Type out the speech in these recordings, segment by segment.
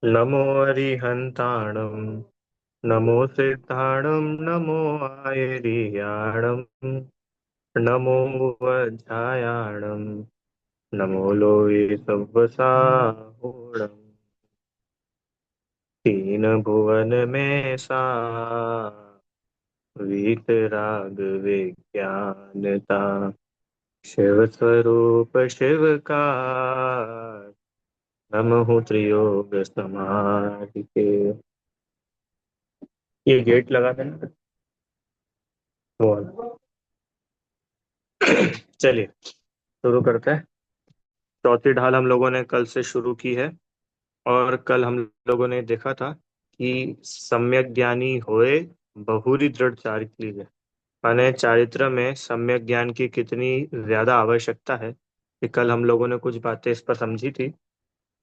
नमो अरिहन्ताणं नमो सिद्धाणं नमो आयर्याणं नमो वज्रायाणं नमो लोये सव्वसाहुणम् तीन भुवन में सा वीतराग विज्ञानता शिव स्वरूप शिव का नमः त्रियोग समाधि के। ये गेट लगा देना। वो वाला। चलिए शुरू करते हैं। चौथी ढाल हम लोगों ने कल से शुरू की है। और कल हम लोगों ने देखा था कि सम्यक ज्ञानी होए बहुरी दृढ़ चारित्र लीजिए। माने चारित्र में सम्यक ज्ञान की कितनी ज्यादा आवश्यकता है, कि कल हम लोगों ने कुछ बातें इस पर समझी थी।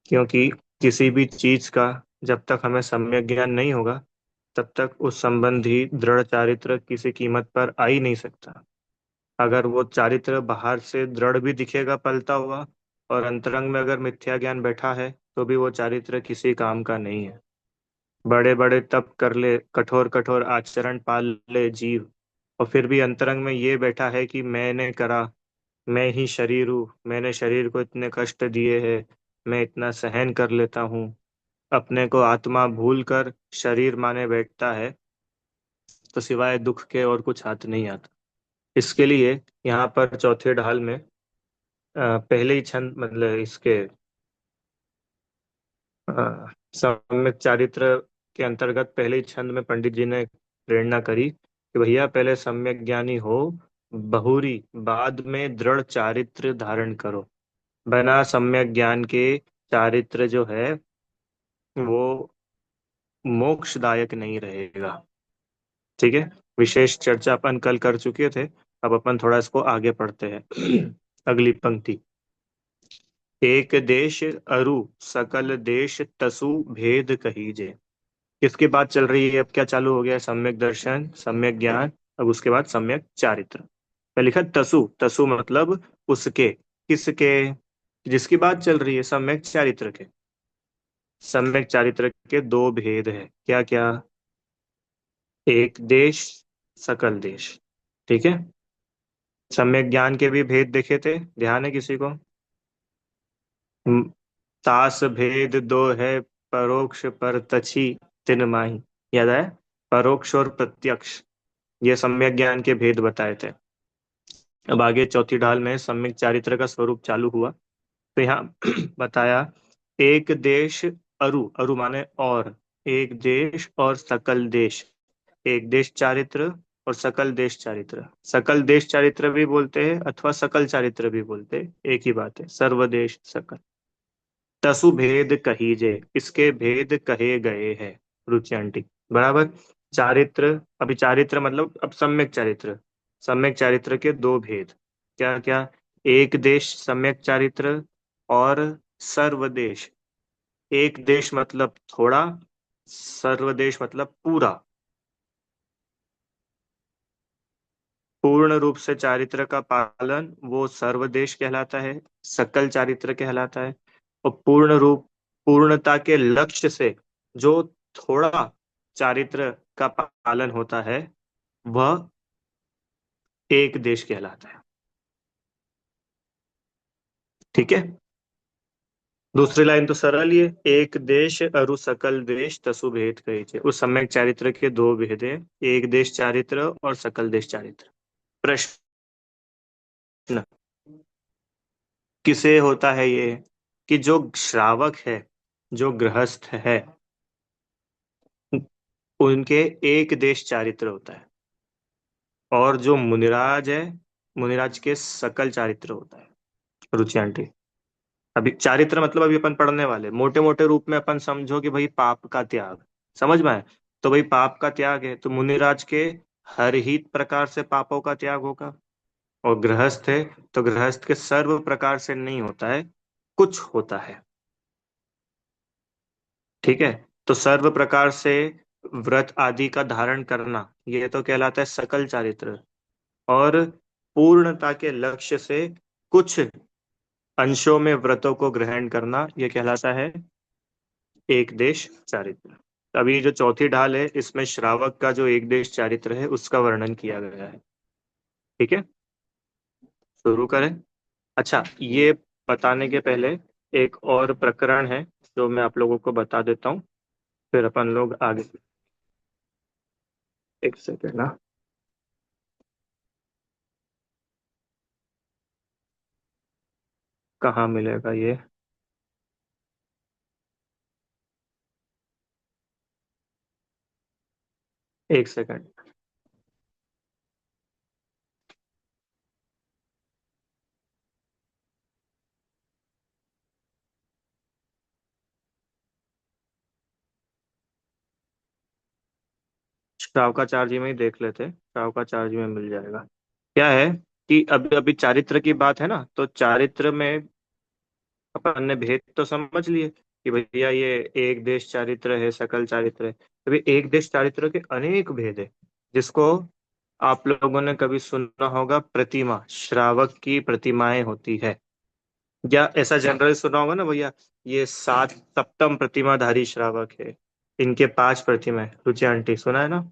क्योंकि किसी भी चीज का जब तक हमें सम्यक ज्ञान नहीं होगा, तब तक उस संबंधी दृढ़ चारित्र किसी कीमत पर आ ही नहीं सकता। अगर वो चारित्र बाहर से दृढ़ भी दिखेगा पलता हुआ, और अंतरंग में अगर मिथ्या ज्ञान बैठा है, तो भी वो चारित्र किसी काम का नहीं है। बड़े बड़े तप कर ले, कठोर कठोर आचरण पाल ले जीव, और फिर भी अंतरंग में ये बैठा है कि मैंने करा, मैं ही शरीर हूँ, मैंने शरीर को इतने कष्ट दिए हैं, मैं इतना सहन कर लेता हूँ। अपने को आत्मा भूल कर शरीर माने बैठता है, तो सिवाय दुख के और कुछ हाथ नहीं आता। इसके लिए यहाँ पर चौथे ढाल में पहले ही छंद मतलब इसके सम्यक चारित्र के अंतर्गत पहले ही छंद में पंडित जी ने प्रेरणा करी कि भैया पहले सम्यक ज्ञानी हो बहुरी, बाद में दृढ़ चारित्र धारण करो। बिना सम्यक ज्ञान के चारित्र जो है वो मोक्षदायक नहीं रहेगा। ठीक है। विशेष चर्चा अपन कल कर चुके थे। अब अपन थोड़ा इसको आगे पढ़ते हैं। अगली पंक्ति। एक देश अरु सकल देश तसु भेद कहीजे। किसकी बात चल रही है? अब क्या चालू हो गया है? सम्यक दर्शन, सम्यक ज्ञान। अब उसके बाद सम्यक चारित्र। मैं लिखा तसु, तसु मतलब उसके, किसके? जिसकी बात चल रही है सम्यक चारित्र के। सम्यक चारित्र के दो भेद है, क्या क्या? एक देश, सकल देश। ठीक है। सम्यक ज्ञान के भी भेद देखे थे, ध्यान है किसी को? हम्म, तास भेद दो है, परोक्ष पर तछि तिन माही। याद है? परोक्ष और प्रत्यक्ष, ये सम्यक ज्ञान के भेद बताए थे। अब आगे चौथी ढाल में सम्यक चारित्र का स्वरूप चालू हुआ। तो यहाँ बताया, एक देश अरु, अरु माने और, एक देश और सकल देश। एक देश चारित्र और सकल देश चारित्र। सकल देश चारित्र भी बोलते हैं अथवा सकल चारित्र भी बोलते हैं, एक ही बात है, सर्वदेश सकल। तसु भेद कहीजे, इसके भेद कहे गए हैं। रुचि आंटी बराबर। चारित्र, अभी चारित्र मतलब अब सम्यक चारित्र। सम्यक चारित्र के दो भेद, क्या क्या? एक देश सम्यक चारित्र, और सर्वदेश। एक देश मतलब थोड़ा, सर्वदेश मतलब पूरा। पूर्ण रूप से चारित्र का पालन वो सर्वदेश कहलाता है, सकल चारित्र कहलाता है। और पूर्ण रूप, पूर्णता के लक्ष्य से जो थोड़ा चारित्र का पालन होता है, वह एक देश कहलाता है। ठीक है। दूसरी लाइन तो सरल ही है, एक देश अरु सकल देश तसु भेद कहे। उस सम्यक चारित्र के दो भेद हैं, एक देश चारित्र और सकल देश चारित्र। प्रश्न, किसे होता है ये? कि जो श्रावक है, जो गृहस्थ है, उनके एक देश चारित्र होता है। और जो मुनिराज है, मुनिराज के सकल चारित्र होता है। रुचि आंटी, अभी चारित्र मतलब अभी अपन पढ़ने वाले मोटे मोटे रूप में अपन समझो कि भाई पाप का त्याग, समझ में आए? तो भाई पाप का त्याग है तो मुनिराज के हर ही प्रकार से पापों का त्याग होगा। और गृहस्थ है तो गृहस्थ के सर्व प्रकार से नहीं होता है, कुछ होता है। ठीक है। तो सर्व प्रकार से व्रत आदि का धारण करना, ये तो कहलाता है सकल चारित्र। और पूर्णता के लक्ष्य से कुछ अंशों में व्रतों को ग्रहण करना, ये कहलाता है एक देश चारित्र। अभी जो चौथी ढाल है इसमें श्रावक का जो एक देश चारित्र है उसका वर्णन किया गया है। ठीक है, शुरू करें। अच्छा, ये बताने के पहले एक और प्रकरण है जो मैं आप लोगों को बता देता हूँ, फिर अपन लोग आगे। एक सेकेंड ना। कहाँ मिलेगा ये? एक सेकंड। श्रावकाचार्य जी में ही देख लेते, श्रावकाचार्य जी में मिल जाएगा। क्या है कि अभी अभी चारित्र की बात है ना, तो चारित्र में अपन ने भेद तो समझ लिए कि भैया ये एक देश चारित्र है, सकल चारित्र है। अभी एक देश चारित्र के अनेक भेद है, जिसको आप लोगों ने कभी सुना होगा, प्रतिमा, श्रावक की प्रतिमाएं होती है। या ऐसा जनरल सुना होगा ना भैया, ये सात सप्तम प्रतिमाधारी श्रावक है, इनके पांच प्रतिमा है। रुचि आंटी सुना है ना?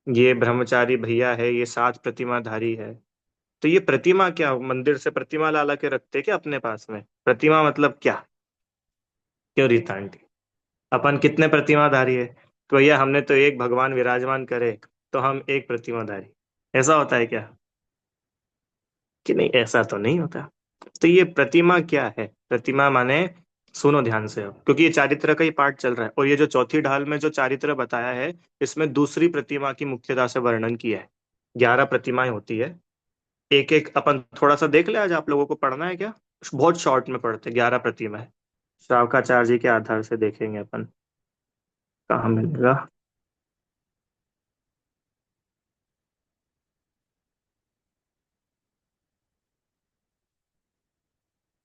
ये ब्रह्मचारी भैया है, ये सात प्रतिमाधारी है। तो ये प्रतिमा क्या, मंदिर से प्रतिमा ला ला के रखते हैं क्या अपने पास में? प्रतिमा मतलब क्या? क्यों रीता आंटी? अपन कितने प्रतिमाधारी है? तो भैया हमने तो एक भगवान विराजमान करे, तो हम एक प्रतिमाधारी। ऐसा होता है क्या? कि नहीं, ऐसा तो नहीं होता। तो ये प्रतिमा क्या है? प्रतिमा माने, सुनो ध्यान से अब, क्योंकि ये चारित्र का ही पाठ चल रहा है, और ये जो चौथी ढाल में जो चारित्र बताया है, इसमें दूसरी प्रतिमा की मुख्यता से वर्णन किया है। 11 प्रतिमाएं होती है। एक एक अपन थोड़ा सा देख ले, आज आप लोगों को पढ़ना है क्या? बहुत शॉर्ट में पढ़ते, 11 प्रतिमा है। श्रावकाचार्य जी के आधार से देखेंगे अपन। कहाँ मिलेगा?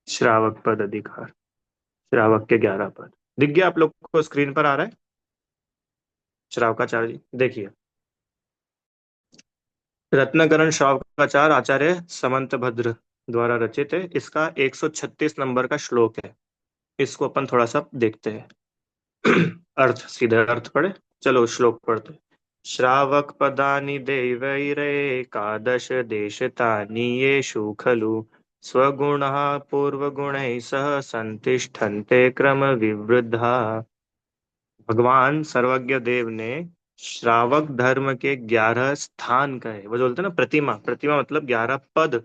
श्रावक पद अधिकार, श्रावक के 11 पद दिख गया आप लोग को? स्क्रीन पर आ रहा है? श्रावकाचार्य जी देखिए। रत्नकरण श्रावकाचार्य आचार्य समंत भद्र द्वारा रचित है। इसका 136 नंबर का श्लोक है। इसको अपन थोड़ा सा देखते हैं। अर्थ, सीधे अर्थ पढ़े। चलो श्लोक पढ़ते हैं। श्रावक पदानि दैवैरेकादश देशतानि येषु खलु स्वगुणः पूर्वगुणैः सह संतिष्ठन्ते क्रम विवृद्धा। भगवान सर्वज्ञ देव ने श्रावक धर्म के 11 स्थान कहे। वो जो बोलते हैं ना प्रतिमा, प्रतिमा मतलब 11 पद,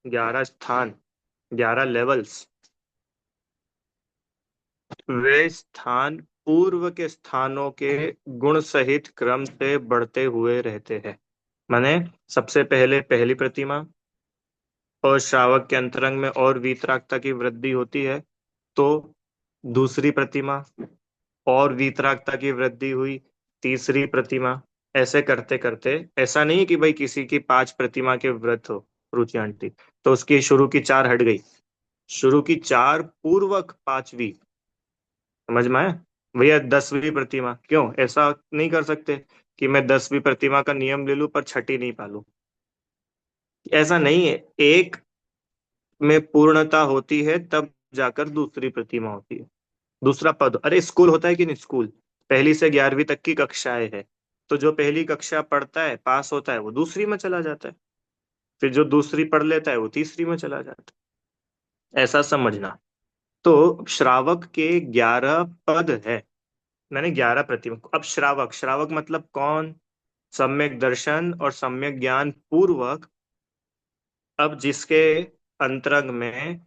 11 स्थान, 11 लेवल्स। वे स्थान पूर्व के स्थानों के गुण सहित क्रम से बढ़ते हुए रहते हैं। माने, सबसे पहले पहली प्रतिमा, और श्रावक के अंतरंग में और वीतरागता की वृद्धि होती है, तो दूसरी प्रतिमा, और वीतरागता की वृद्धि हुई, तीसरी प्रतिमा। ऐसे करते करते, ऐसा नहीं है कि भाई किसी की 5 प्रतिमा के व्रत हो, रुचि आंटी, तो उसकी शुरू की 4 हट गई। शुरू की 4 पूर्वक पांचवी, समझ में आया? भैया 10वीं प्रतिमा, क्यों ऐसा नहीं कर सकते कि मैं 10वीं प्रतिमा का नियम ले लूं पर छठी नहीं पालूं? ऐसा नहीं है। एक में पूर्णता होती है तब जाकर दूसरी प्रतिमा होती है। दूसरा पद, अरे स्कूल होता है कि नहीं? स्कूल पहली से 11वीं तक की कक्षाएं है, तो जो पहली कक्षा पढ़ता है, पास होता है, वो दूसरी में चला जाता है। फिर जो दूसरी पढ़ लेता है वो तीसरी में चला जाता है। ऐसा समझना। तो श्रावक के 11 पद है, मैंने 11 प्रतिमा। अब श्रावक, श्रावक मतलब कौन? सम्यक दर्शन और सम्यक ज्ञान पूर्वक, अब जिसके अंतरंग में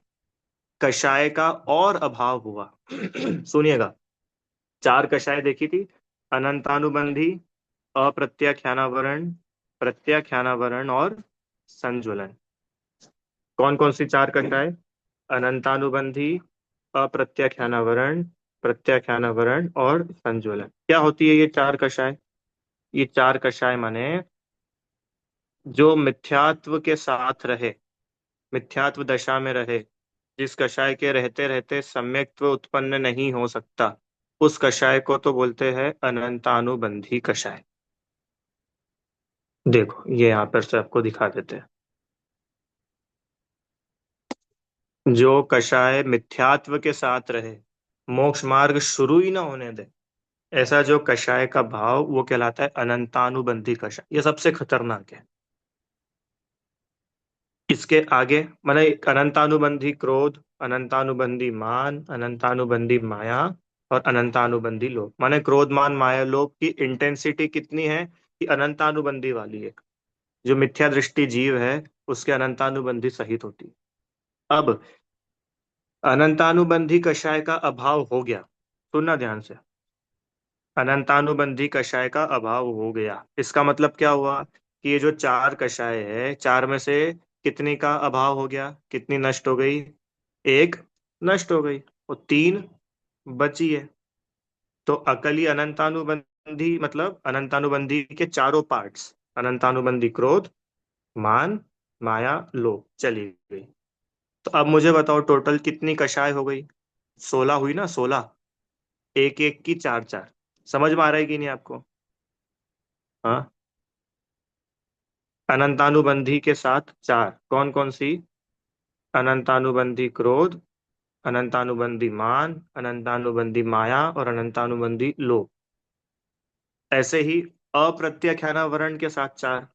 कषाय का और अभाव हुआ। सुनिएगा, 4 कषाय देखी थी: अनंतानुबंधी, अप्रत्याख्यानावरण, प्रत्याख्यानावरण और संज्वलन। कौन कौन सी 4 कक्षाएं? अनंतानुबंधी, अप्रत्याख्यानावरण, प्रत्याख्यानावरण और संज्वलन। क्या होती है ये 4 कषाय? ये 4 कषाय माने, जो मिथ्यात्व के साथ रहे, मिथ्यात्व दशा में रहे, जिस कषाय के रहते रहते सम्यक्त्व उत्पन्न नहीं हो सकता, उस कषाय को तो बोलते हैं अनंतानुबंधी कषाय। देखो ये यहाँ पर से आपको दिखा देते हैं। जो कषाय मिथ्यात्व के साथ रहे, मोक्ष मार्ग शुरू ही ना होने दे, ऐसा जो कषाय का भाव वो कहलाता है अनंतानुबंधी कषाय। ये सबसे खतरनाक है। इसके आगे माने अनंतानुबंधी क्रोध, अनंतानुबंधी मान, अनंतानुबंधी माया और अनंतानुबंधी लोभ। माने क्रोध मान माया लोभ की इंटेंसिटी कितनी है कि अनंतानुबंधी वाली है। जो मिथ्या दृष्टि जीव है उसके अनंतानुबंधी सहित होती है। अब अनंतानुबंधी कषाय का अभाव हो गया, सुनना ध्यान से। अनंतानुबंधी कषाय का अभाव हो गया, इसका मतलब क्या हुआ कि ये जो चार कषाय है, चार में से कितनी का अभाव हो गया, कितनी नष्ट हो गई? एक नष्ट हो गई और तीन बची है। तो अकली अनंतानुबंधी मतलब अनंतानुबंधी के चारों पार्ट्स, अनंतानुबंधी क्रोध, मान, माया, लोभ चली गई। तो अब मुझे बताओ टोटल कितनी कषाय हो गई? 16 हुई ना, 16। एक एक की चार चार। समझ में आ रहा है कि नहीं आपको? हाँ। अनंतानुबंधी के साथ चार, कौन कौन सी? अनंतानुबंधी क्रोध, अनंतानुबंधी मान, अनंतानुबंधी माया और अनंतानुबंधी लोभ। ऐसे ही अप्रत्याख्यानावरण के साथ चार,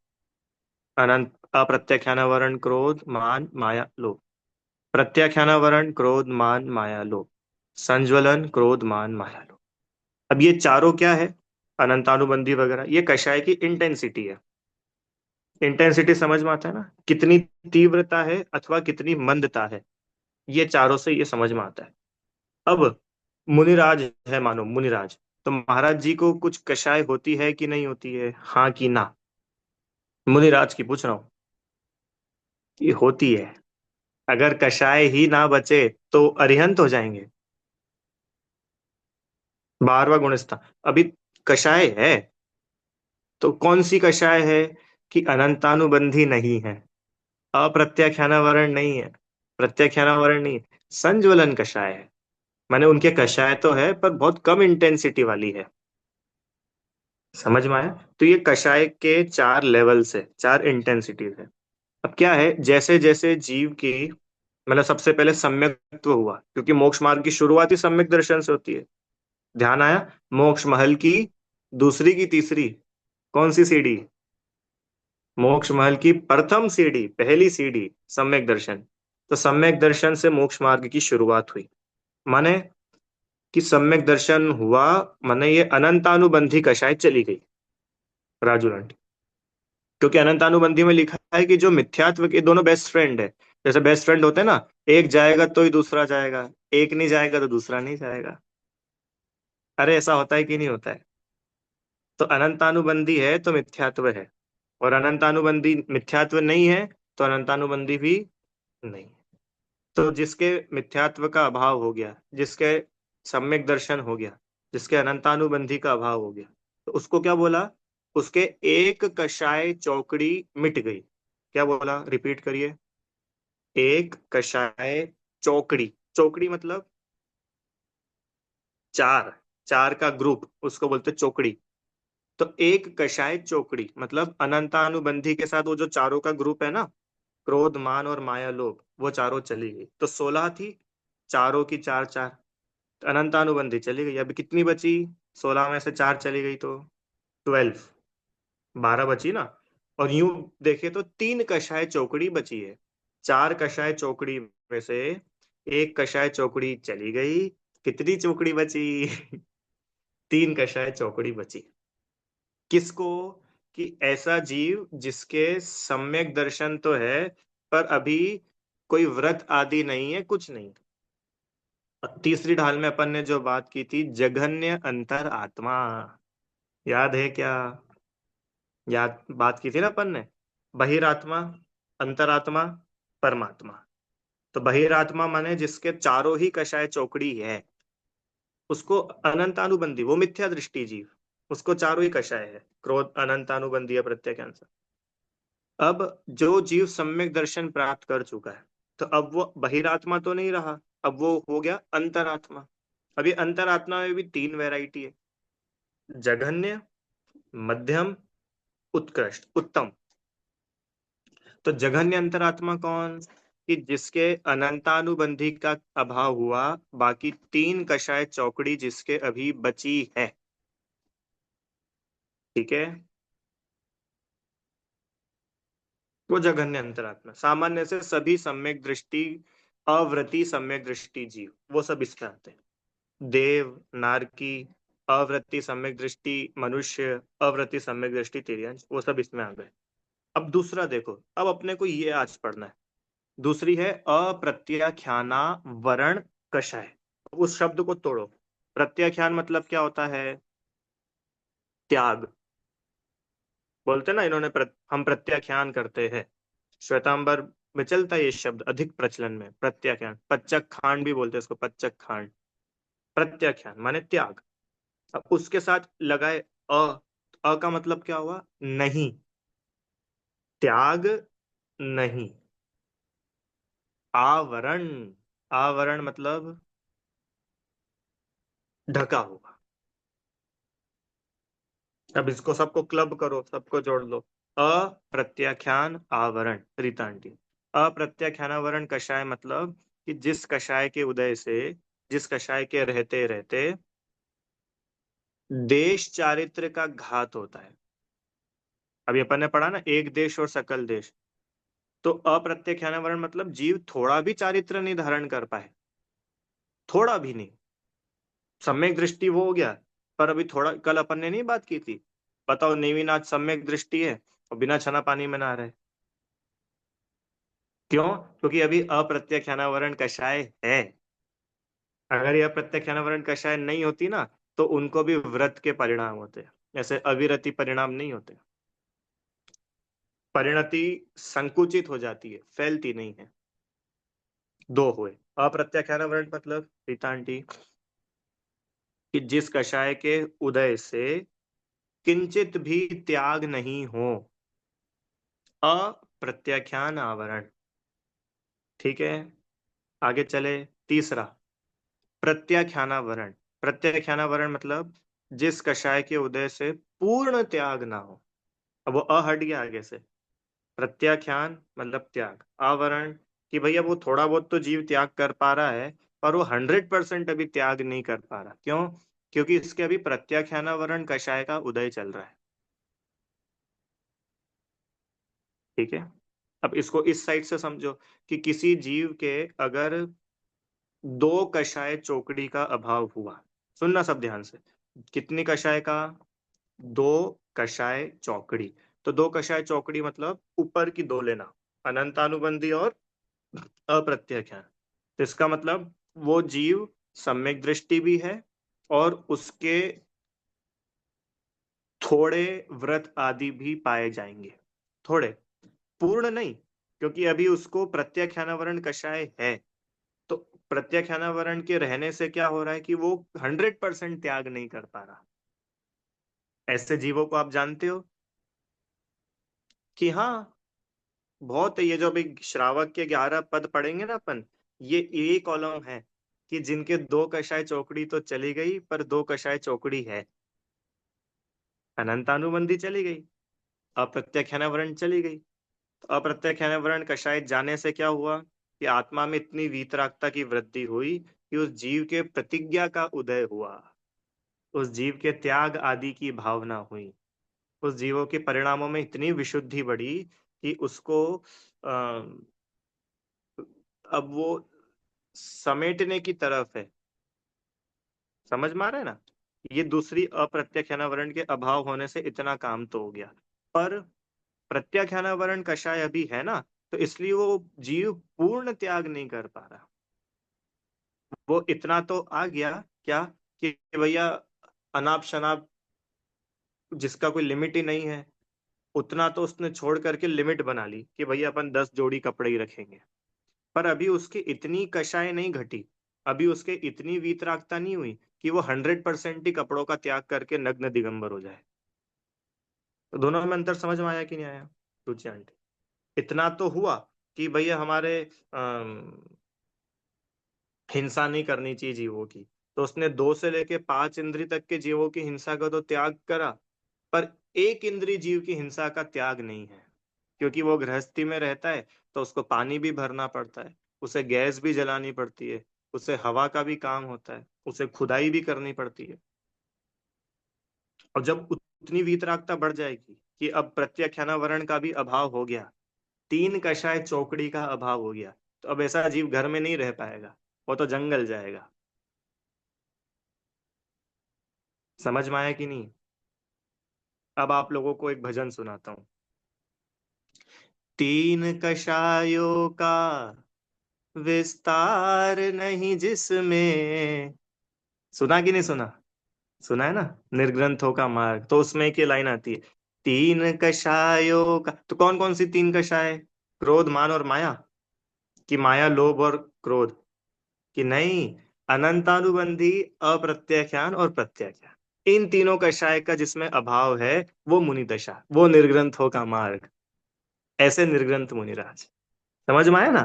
अनंत अप्रत्याख्यानावरण क्रोध मान माया लोभ, प्रत्याख्यानावरण क्रोध मान माया लोभ, संज्वलन क्रोध मान माया लोभ। अब ये चारों क्या है? अनंतानुबंधी वगैरह, ये कषाय की इंटेंसिटी है। इंटेंसिटी समझ में आता है ना, कितनी तीव्रता है अथवा कितनी मंदता है, ये चारों से ये समझ में आता है। अब मुनिराज है, मानो मुनिराज, तो महाराज जी को कुछ कषाय होती है कि नहीं होती है, हाँ कि ना? मुनिराज की पूछ रहा हूँ कि होती है। अगर कषाय ही ना बचे तो अरिहंत हो जाएंगे। 12वां गुणस्था। अभी कषाय है तो कौन सी कषाय है कि अनंतानुबंधी नहीं है, अप्रत्याख्यानावरण नहीं है, प्रत्याख्यानावरण नहीं है, संज्वलन कषाय है। माने उनके कषाय तो है पर बहुत कम इंटेंसिटी वाली है। समझ में आया? तो ये कषाय के चार लेवल्स है, चार इंटेंसिटीज है। अब क्या है, जैसे जैसे जीव की मतलब सबसे पहले सम्यक्त्व हुआ, क्योंकि मोक्ष मार्ग की शुरुआत ही सम्यक दर्शन से होती है। ध्यान आया? मोक्ष महल की दूसरी की तीसरी कौन सी सीढ़ी? मोक्ष महल की प्रथम सीढ़ी, पहली सीढ़ी सम्यक दर्शन। तो सम्यक दर्शन से मोक्ष मार्ग की शुरुआत हुई। माने कि सम्यक दर्शन हुआ, माने ये अनंतानुबंधी कषाय चली गई राजू रांटी। क्योंकि अनंतानुबंधी में लिखा है कि जो मिथ्यात्व के दोनों बेस्ट फ्रेंड है, जैसे बेस्ट फ्रेंड होते हैं ना, एक जाएगा तो ही दूसरा जाएगा, एक नहीं जाएगा तो दूसरा नहीं जाएगा। अरे ऐसा होता है कि नहीं होता है? तो अनंतानुबंधी है तो मिथ्यात्व है, और अनंतानुबंधी मिथ्यात्व नहीं है तो अनंतानुबंधी भी नहीं। तो जिसके मिथ्यात्व का अभाव हो गया, जिसके सम्यक दर्शन हो गया, जिसके अनंतानुबंधी का अभाव हो गया, तो उसको क्या बोला? उसके एक कषाय चौकड़ी मिट गई। क्या बोला, रिपीट करिए। एक कषाय चौकड़ी, चौकड़ी मतलब चार, चार का ग्रुप उसको बोलते चौकड़ी। तो एक कषाय चौकड़ी मतलब अनंतानुबंधी के साथ वो जो चारों का ग्रुप है ना, क्रोध मान और माया लोभ, वो चारों चली गई। तो 16 थी, चारों की चार चार, तो अनंतानुबंधी चली गई। अभी कितनी बची? 16 में से चार चली गई तो 12, 12 बची ना। और यूं देखे तो तीन कषाय चौकड़ी बची है। चार कषाय चौकड़ी में से एक कषाय चौकड़ी चली गई, कितनी चौकड़ी बची? तीन कषाय चौकड़ी बची। किसको? कि ऐसा जीव जिसके सम्यक दर्शन तो है पर अभी कोई व्रत आदि नहीं है, कुछ नहीं। और तीसरी ढाल में अपन ने जो बात की थी, जघन्य अंतर आत्मा, याद है क्या? याद बात की थी ना अपन ने, बहिरात्मा, अंतरात्मा, परमात्मा। तो बहिरात्मा माने जिसके चारों ही कषाय चौकड़ी है, उसको अनंतानुबंधी, वो मिथ्या दृष्टि जीव, उसको चारों ही कषाय है, क्रोध अनंतानुबंधी है, प्रत्यय। अब जो जीव सम्यक दर्शन प्राप्त कर चुका है, तो अब वो बहिरात्मा तो नहीं रहा, अब वो हो गया अंतरात्मा। अभी अंतरात्मा में भी तीन वैरायटी है, जघन्य, मध्यम, उत्कृष्ट, उत्तम। तो जघन्य अंतरात्मा कौन? कि जिसके अनंतानुबंधी का अभाव हुआ, बाकी तीन कषाय चौकड़ी जिसके अभी बची है। ठीक है। वो जघन्य अंतरात्मा, सामान्य से सभी सम्यक दृष्टि, अवृति सम्यक दृष्टि जीव, वो सब इसमें आते हैं। देव, नारकी, अवृत्ति सम्यक दृष्टि मनुष्य, अवृत्ति सम्यक दृष्टि तिर्यंश, वो सब इसमें आ गए। अब दूसरा देखो, अब अपने को ये आज पढ़ना है। दूसरी है अप्रत्याख्याना वरण कषाय। उस शब्द को तोड़ो। प्रत्याख्यान मतलब क्या होता है? त्याग। बोलते ना इन्होंने हम प्रत्याख्यान करते हैं। श्वेतांबर में चलता है ये शब्द अधिक प्रचलन में, प्रत्याख्यान। पच्चक खांड भी बोलते हैं इसको, पच्चक खांड। प्रत्याख्यान माने त्याग। अब उसके साथ लगाए अ। अ का मतलब क्या हुआ? नहीं। त्याग नहीं। आवरण। आवरण मतलब ढका हुआ। अब इसको सबको क्लब करो, सबको जोड़ लो। अप्रत्याख्यान आवरण, रीता आंटी। अप्रत्याख्यान आवरण कषाय मतलब कि जिस कषाय के उदय से, जिस कषाय के रहते रहते देश चारित्र का घात होता है। अभी अपन ने पढ़ा ना, एक देश और सकल देश। तो अप्रत्याख्यान आवरण मतलब जीव थोड़ा भी चारित्र नहीं धारण कर पाए, थोड़ा भी नहीं। सम्यक दृष्टि वो हो गया, पर अभी थोड़ा, कल अपन ने नहीं बात की थी। बताओ, नेमिनाथ सम्यक दृष्टि है और बिना छना पानी में नहा रहे। क्यों? क्योंकि अभी अप्रत्याख्यानावरण कषाय है। अगर यह प्रत्याख्यानावरण कषाय नहीं होती ना, तो उनको भी व्रत के परिणाम होते, ऐसे अविरति परिणाम नहीं होते। परिणति संकुचित हो जाती है, फैलती नहीं है। दो हुए। अप्रत्याख्यानावरण मतलब रीता आंटी, कि जिस कषाय के उदय से किंचित भी त्याग नहीं हो। अप्रत्याख्यान आवरण। ठीक है। आगे चले। तीसरा, प्रत्याख्यानावरण। प्रत्याख्यानावरण मतलब जिस कषाय के उदय से पूर्ण त्याग ना हो। अब वो अ हट गया आगे से। प्रत्याख्यान मतलब त्याग, आवरण कि भैया वो थोड़ा बहुत तो जीव त्याग कर पा रहा है, पर वो 100% अभी त्याग नहीं कर पा रहा। क्यों? क्योंकि इसके अभी प्रत्याख्यानावरण कषाय का उदय चल रहा है। ठीक है। अब इसको इस साइड से समझो, कि किसी जीव के अगर दो कषाय चौकड़ी का अभाव हुआ। सुनना सब ध्यान से। कितनी कषाय का? दो कषाय चौकड़ी। तो दो कषाय चौकड़ी मतलब ऊपर की दो लेना, अनंतानुबंधी और अप्रत्याख्यान। तो इसका मतलब वो जीव सम्यक दृष्टि भी है, और उसके थोड़े व्रत आदि भी पाए जाएंगे। थोड़े, पूर्ण नहीं। क्योंकि अभी उसको प्रत्याख्यानावरण कषाय है। तो प्रत्याख्यानावरण के रहने से क्या हो रहा है कि वो 100% त्याग नहीं कर पा रहा। ऐसे जीवों को आप जानते हो कि हाँ, बहुत है। ये जो अभी श्रावक के 11 पद पढ़ेंगे ना अपन, ये कॉलम है कि जिनके दो कषाय चौकड़ी तो चली गई, पर दो कषाय चौकड़ी है। अनंतानुबंधी चली गई, अप्रत्याख्यानावरण चली गई। तो अप्रत्याख्यानावरण कषाय जाने से क्या हुआ कि आत्मा में इतनी वीतरागता की वृद्धि हुई कि उस जीव के प्रतिज्ञा का उदय हुआ, उस जीव के त्याग आदि की भावना हुई, उस जीवों के परिणामों में इतनी विशुद्धि बढ़ी कि उसको अब वो समेटने की तरफ है। समझ में आ रहा है ना? ये दूसरी अप्रत्याख्यानावरण के अभाव होने से इतना काम तो हो गया। पर प्रत्याख्यानावरण कषाय अभी है ना, तो इसलिए वो जीव पूर्ण त्याग नहीं कर पा रहा। वो इतना तो आ गया क्या, कि भैया अनाप शनाप, जिसका कोई लिमिट ही नहीं है, उतना तो उसने छोड़ करके लिमिट बना ली कि भैया अपन 10 जोड़ी कपड़े ही रखेंगे। पर अभी उसकी इतनी कषाय नहीं घटी, अभी उसके इतनी वीतरागता नहीं हुई कि वो 100% ही कपड़ों का त्याग करके नग्न दिगंबर हो जाए। तो दोनों में अंतर समझ में आया कि नहीं आया? रुचि आंटी, इतना तो हुआ कि भैया हमारे हिंसा नहीं करनी चाहिए जीवों की, तो उसने 2 से लेके 5 इंद्री तक के जीवों की हिंसा का तो त्याग करा, पर एक इंद्री जीव की हिंसा का त्याग नहीं है। क्योंकि वो गृहस्थी में रहता है, तो उसको पानी भी भरना पड़ता है, उसे गैस भी जलानी पड़ती है, उसे हवा का भी काम होता है, उसे खुदाई भी करनी पड़ती है। और जब उतनी वीतरागता बढ़ जाएगी कि अब प्रत्याख्यानावरण का भी अभाव हो गया, तीन कषाय चौकड़ी का अभाव हो गया, तो अब ऐसा जीव घर में नहीं रह पाएगा, वो तो जंगल जाएगा। समझ में आया कि नहीं? अब आप लोगों को एक भजन सुनाता हूँ। तीन कषायों का विस्तार नहीं जिसमें, सुना कि नहीं सुना? सुना है ना, निर्ग्रंथों का मार्ग, तो उसमें एक ये लाइन आती है, तीन कषायों का। तो कौन कौन सी तीन कषाय? क्रोध, मान और माया? कि माया, लोभ और क्रोध? कि नहीं, अनंतानुबंधी, अप्रत्याख्यान और प्रत्याख्यान, इन तीनों कषाय का जिसमें अभाव है, वो मुनि दशा, वो निर्ग्रंथों का मार्ग। ऐसे निर्ग्रंथ मुनिराज। समझ में आया ना?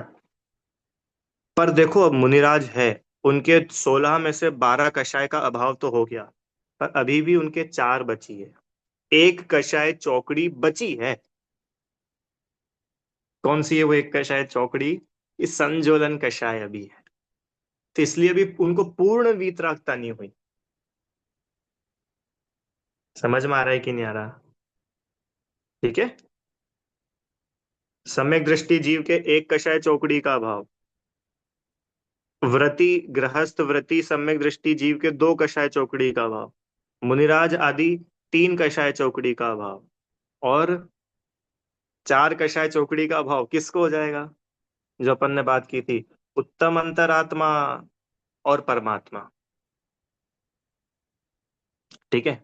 पर देखो, अब मुनिराज है, उनके 16 में से 12 कषाय का अभाव तो हो गया, पर अभी भी उनके चार बची है। एक कषाय चौकड़ी बची है। कौन सी है वो एक कषाय चौकड़ी? इस संजोलन कषाय अभी है। तो इसलिए भी उनको पूर्ण वीतरागता नहीं हुई। समझ में आ रहा है कि नहीं आ रहा? ठीक है। सम्यक दृष्टि जीव के एक कषाय चौकड़ी का अभाव। व्रति, गृहस्थ व्रति सम्यक दृष्टि जीव के दो कषाय चौकड़ी का अभाव। मुनिराज आदि तीन कषाय चौकड़ी का अभाव। और चार कषाय चौकड़ी का अभाव किसको हो जाएगा? जो अपन ने बात की थी, उत्तम अंतरात्मा और परमात्मा। ठीक है।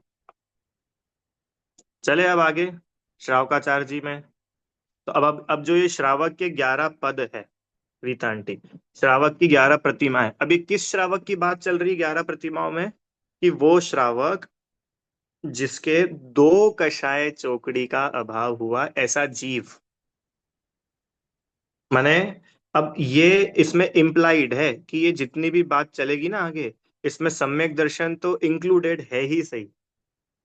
चले अब आगे श्रावकाचार्य जी में। तो अब जो ये श्रावक के 11 पद है, रीता आंटी, श्रावक की 11 प्रतिमाएं, अभी किस श्रावक की बात चल रही है 11 प्रतिमाओं में? कि वो श्रावक जिसके दो कषाय चौकड़ी का अभाव हुआ, ऐसा जीव। माने, अब ये इसमें इम्प्लाइड है कि ये जितनी भी बात चलेगी ना आगे, इसमें सम्यक दर्शन तो इंक्लूडेड है ही सही।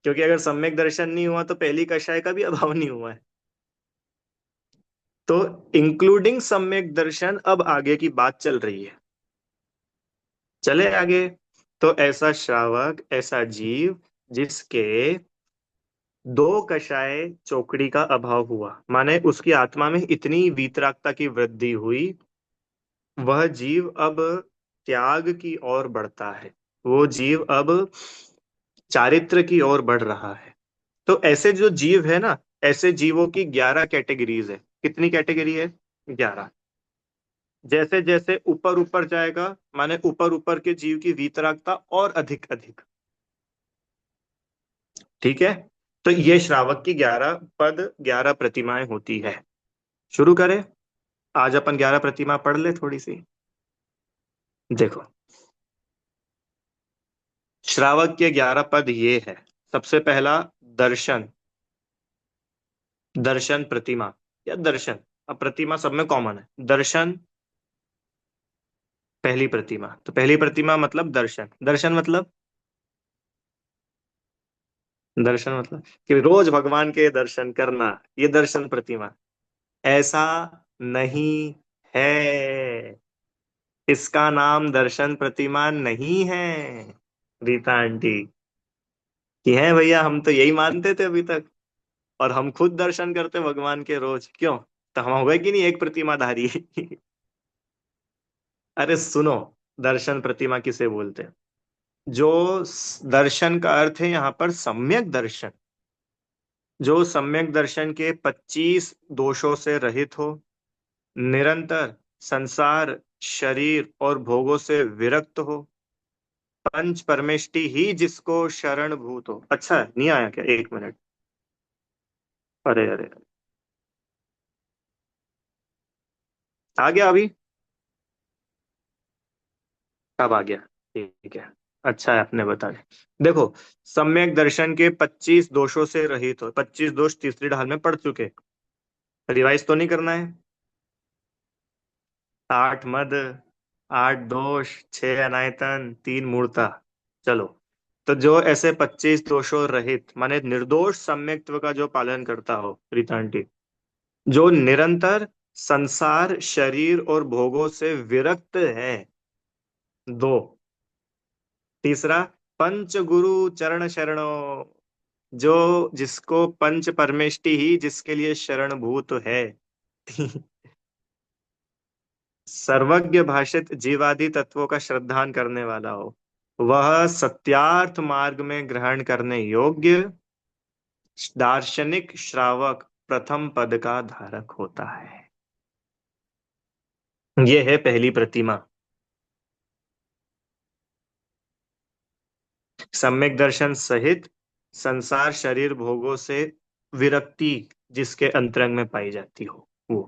क्योंकि अगर सम्यक दर्शन नहीं हुआ तो पहली कषाय का भी अभाव नहीं हुआ है। तो इंक्लूडिंग सम्यक दर्शन अब आगे की बात चल रही है। चले आगे। तो ऐसा श्रावक, ऐसा जीव जिसके दो कषाय चौकड़ी का अभाव हुआ, माने उसकी आत्मा में इतनी वीतरागता की वृद्धि हुई, वह जीव अब त्याग की ओर बढ़ता है। वो जीव अब चारित्र की ओर बढ़ रहा है। तो ऐसे जो जीव है ना, ऐसे जीवों की 11 कैटेगरीज है। कितनी कैटेगरी है? 11। जैसे जैसे ऊपर ऊपर जाएगा, माने ऊपर ऊपर के जीव की वीतरागता और अधिक अधिक। ठीक है। तो ये श्रावक की 11 पद, 11 प्रतिमाएं होती है। शुरू करें। आज अपन 11 प्रतिमा पढ़ ले थोड़ी सी। देखो, श्रावक के 11 पद ये है। सबसे पहला, दर्शन। दर्शन प्रतिमा या दर्शन, अब प्रतिमा सब में कॉमन है। दर्शन पहली प्रतिमा, तो पहली प्रतिमा मतलब दर्शन। दर्शन मतलब, दर्शन मतलब कि रोज भगवान के दर्शन करना, ये दर्शन प्रतिमा। ऐसा नहीं है, इसका नाम दर्शन प्रतिमा नहीं है। रीता आंटी कि है भैया, हम तो यही मानते थे अभी तक, और हम खुद दर्शन करते भगवान के रोज, क्यों? तो हम हो गए कि नहीं एक प्रतिमाधारी? अरे सुनो, दर्शन प्रतिमा किसे बोलते हैं? जो दर्शन का अर्थ है यहाँ पर सम्यक दर्शन, जो सम्यक दर्शन के 25 दोषों से रहित हो, निरंतर संसार, शरीर और भोगों से विरक्त हो, पंच परमेष्टि ही जिसको शरण भूत हो। अच्छा, नहीं आया क्या? एक मिनट। अरे अरे, आ गया अभी? कब आ गया? ठीक है। अच्छा है आपने बता दिया। देखो, सम्यक दर्शन के 25 दोषों से रहित हो। 25 दोष तीसरी ढाल में पढ़ चुके, रिवाइज तो नहीं करना है। 8 मद, 8 दोष, 6 अनायतन, 3 मूर्ता। चलो, तो जो ऐसे 25 दोषों रहित, माने निर्दोष सम्यक्त्व का जो पालन करता हो, प्रीतांटी, जो निरंतर संसार शरीर और भोगों से विरक्त है। दो। तीसरा, पंच गुरु चरण शरणो, जो जिसको पंच परमेष्टि ही जिसके लिए शरणभूत है। सर्वज्ञ भाषित जीवादि तत्वों का श्रद्धान करने वाला हो, वह सत्यार्थ मार्ग में ग्रहण करने योग्य दार्शनिक श्रावक प्रथम पद का धारक होता है। ये है पहली प्रतिमा। सम्यक दर्शन सहित संसार शरीर भोगों से विरक्ति जिसके अंतरंग में पाई जाती हो वो।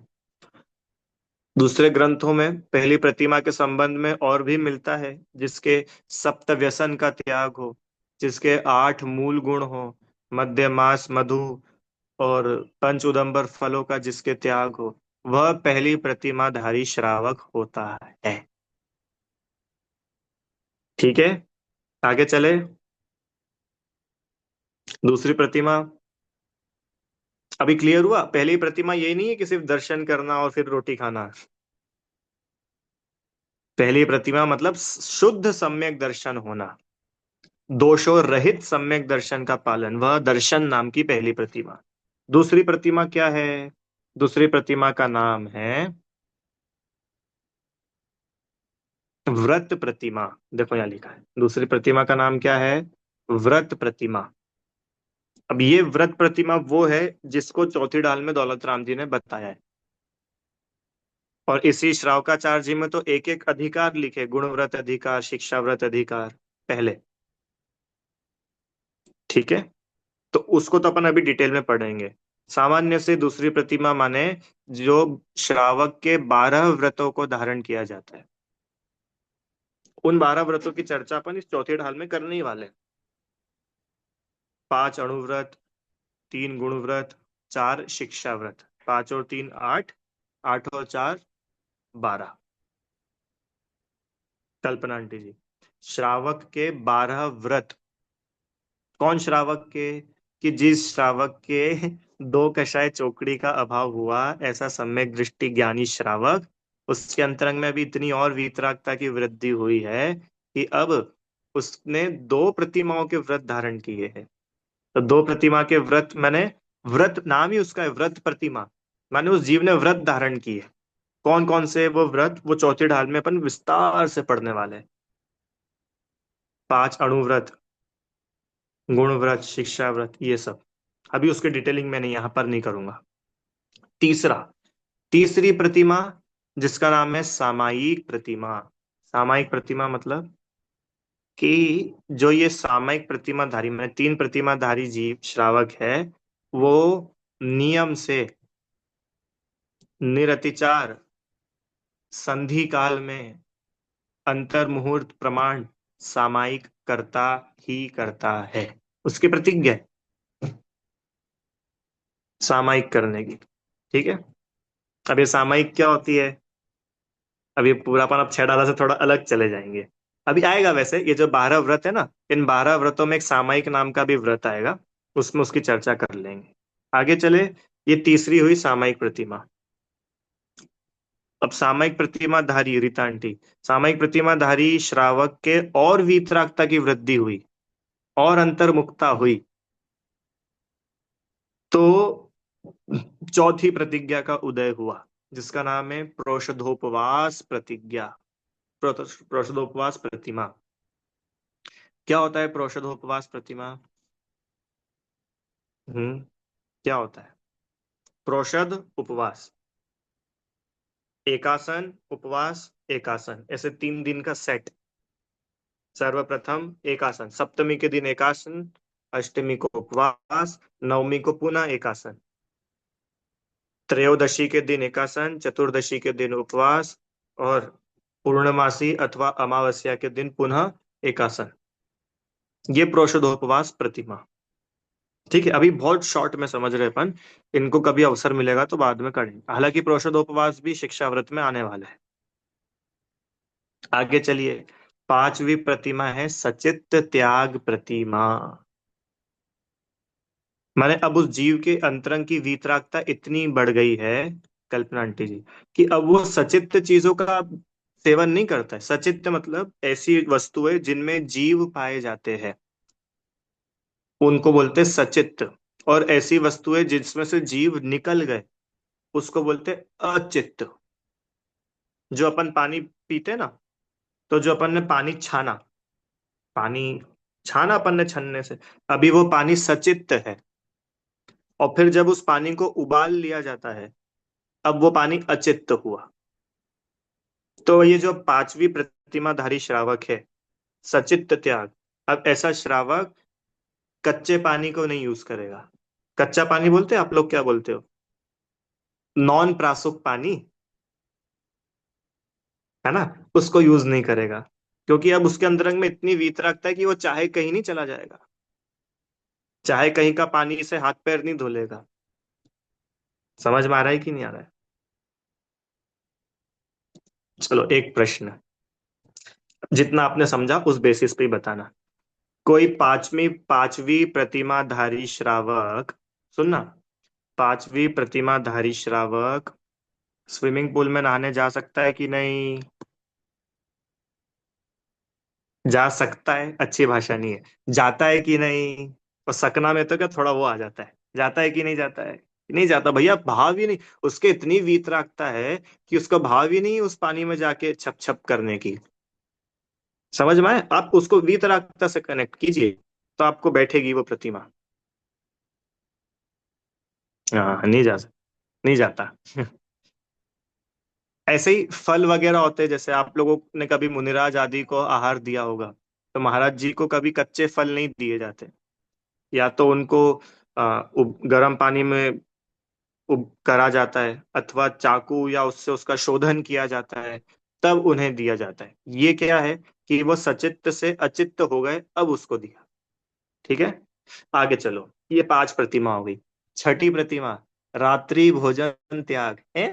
दूसरे ग्रंथों में पहली प्रतिमा के संबंध में और भी मिलता है, जिसके सप्त व्यसन का त्याग हो, जिसके 8 मूल गुण हो, मध्य मास मधु और पंच उदंबर फलों का जिसके त्याग हो, वह पहली प्रतिमाधारी श्रावक होता है। ठीक है, आगे चले। दूसरी प्रतिमा। अभी क्लियर हुआ, पहली प्रतिमा ये नहीं है कि सिर्फ दर्शन करना और फिर रोटी खाना। पहली प्रतिमा मतलब शुद्ध सम्यक दर्शन होना, दोषों रहित सम्यक दर्शन का पालन, वह दर्शन नाम की पहली प्रतिमा। दूसरी प्रतिमा क्या है? दूसरी प्रतिमा का नाम है व्रत प्रतिमा। देखो यहाँ लिखा है, दूसरी प्रतिमा का नाम क्या है? व्रत प्रतिमा। अब ये व्रत प्रतिमा वो है जिसको चौथी डाल में दौलत राम जी ने बताया है। और इसी श्रावकाचार्य जी में तो एक एक अधिकार लिखे, गुण व्रत अधिकार, शिक्षा व्रत अधिकार पहले। ठीक है, तो उसको तो अपन अभी डिटेल में पढ़ेंगे। सामान्य से दूसरी प्रतिमा माने जो श्रावक के 12 व्रतों को धारण किया जाता है। उन 12 व्रतों की चर्चा अपन इस चौथे ढाल में करने ही वाले हैं। 5 अणुव्रत, 3 गुण व्रत, 4 शिक्षा व्रत, 5 और 3 8, 8 और 4 12। कल्पना आंटी जी, श्रावक के 12 व्रत। कौन श्रावक के? कि जिस श्रावक के दो कषाय चौकड़ी का अभाव हुआ, ऐसा सम्यक दृष्टि ज्ञानी श्रावक, उसके अंतरंग में भी इतनी और वीतरागता की वृद्धि हुई है कि अब उसने 2 प्रतिमाओं के व्रत धारण किए हैं। तो 2 प्रतिमा के व्रत मैंने, व्रत नाम ही उसका है व्रत प्रतिमा, माने उस जीव ने व्रत धारण किए। कौन कौन से वो व्रत, वो चौथी ढाल में अपन विस्तार से पढ़ने वाले हैं। 5 अणुव्रत, गुण व्रत, शिक्षा व्रत, ये सब अभी उसके डिटेलिंग मैंने यहाँ पर नहीं करूंगा। तीसरा, तीसरी प्रतिमा जिसका नाम है सामायिक प्रतिमा। सामायिक प्रतिमा मतलब कि जो ये सामायिक प्रतिमाधारी, मैंने 3 प्रतिमाधारी जीव श्रावक है, वो नियम से निरतिचार संधि काल में अंतर मुहूर्त प्रमाण सामायिक करता ही करता है। उसकी प्रतिज्ञा है सामायिक करने की। ठीक है, अब ये सामायिक क्या होती है? अब ये पूरापन अब 6 डाला से थोड़ा अलग चले जाएंगे। अभी आएगा, वैसे ये जो 12 व्रत है ना, इन 12 व्रतों में एक सामायिक नाम का भी व्रत आएगा, उसमें उसकी चर्चा कर लेंगे। आगे चले। ये तीसरी हुई सामायिक प्रतिमा। अब सामायिक प्रतिमाधारी रीता आंटी, सामायिक प्रतिमाधारी श्रावक के और वीतरागता की वृद्धि हुई और अंतर्मुखता हुई, तो चौथी प्रतिज्ञा का उदय हुआ, जिसका नाम है प्रोषधोपवास प्रतिज्ञा। प्रोषधोपवास प्रतिमा। क्या होता है प्रोषधोपवास प्रतिमा? क्या होता है प्रोषध उपवास? एकासन, उपवास, एकासन, ऐसे 3 दिन का सेट। सर्वप्रथम एकासन, सप्तमी के दिन एकासन, अष्टमी को उपवास, नवमी को पुनः एकासन, त्रयोदशी के दिन एकासन, चतुर्दशी के दिन उपवास, और पूर्णमासी अथवा अमावस्या के दिन पुनः एकासन। ये प्रोषधोपवास प्रतिमा। ठीक है, अभी बहुत शॉर्ट में समझ रहे अपन, इनको कभी अवसर मिलेगा तो बाद में करेंगे, हालांकि प्रोषधोपवास भी शिक्षाव्रत में आने वाला है। आगे चलिए। 5वीं प्रतिमा है सचित्त त्याग प्रतिमा। माने अब उस जीव के अंतरंग की वीतरागता इतनी बढ़ गई है, कल्पना आंटी जी, कि अब वो सचित्त चीजों का सेवन नहीं करता है। सचित्त मतलब ऐसी वस्तुएं जिनमें जीव पाए जाते हैं, उनको बोलते हैं सचित्त। और ऐसी वस्तुएं जिसमें से जीव निकल गए, उसको बोलते हैं अचित्त। जो अपन पानी पीते हैं ना, तो जो अपन ने पानी छाना, पानी छाना अपन ने छन्ने से, अभी वो पानी सचित्त है। और फिर जब उस पानी को उबाल लिया जाता है, अब वो पानी अचित्त हुआ। तो ये जो पांचवी प्रतिमाधारी श्रावक है, सचित्त त्याग, अब ऐसा श्रावक कच्चे पानी को नहीं यूज करेगा। कच्चा पानी बोलते हैं, आप लोग क्या बोलते हो? नॉन प्रासुक पानी, है ना, उसको यूज नहीं करेगा। क्योंकि अब उसके अंतरंग में इतनी वीतरागता है कि वो चाहे कहीं नहीं चला जाएगा, चाहे कहीं का पानी से हाथ पैर नहीं धो लेगा। समझ में आ रहा है कि नहीं आ रहा है? चलो एक प्रश्न, जितना आपने समझा उस बेसिस पे ही बताना। कोई पांचवी प्रतिमाधारी श्रावक, सुनना, पांचवी प्रतिमाधारी श्रावक स्विमिंग पूल में नहाने जा सकता है कि नहीं? जा सकता है अच्छी भाषा नहीं है, जाता है कि नहीं? और सकना में तो क्या थोड़ा वो आ जाता है, जाता है कि नहीं जाता है? नहीं जाता भैया, भाव ही नहीं। उसके इतनी वीतरागता है कि उसका भाव ही नहीं उस पानी में जाके छप छप करने की। समझ में आए? आप उसको वीतरागता से कनेक्ट कीजिए, तो आपको बैठेगी वो प्रतिमा। हाँ, नहीं जा सकता, नहीं जाता। ऐसे ही फल वगैरह होते हैं, जैसे आप लोगों ने कभी मुनिराज आदि को आहार दिया होगा, तो महाराज जी को कभी कच्चे फल नहीं दिए जाते। या तो उनको गर्म पानी में करा जाता है, अथवा चाकू या उससे उसका शोधन किया जाता है, तब उन्हें दिया जाता है। ये क्या है कि वो सचित्त से अचित्त हो गए, अब उसको दिया। ठीक है, आगे चलो। ये पांच प्रतिमा हो गई। छठी प्रतिमा, रात्रि भोजन त्याग है।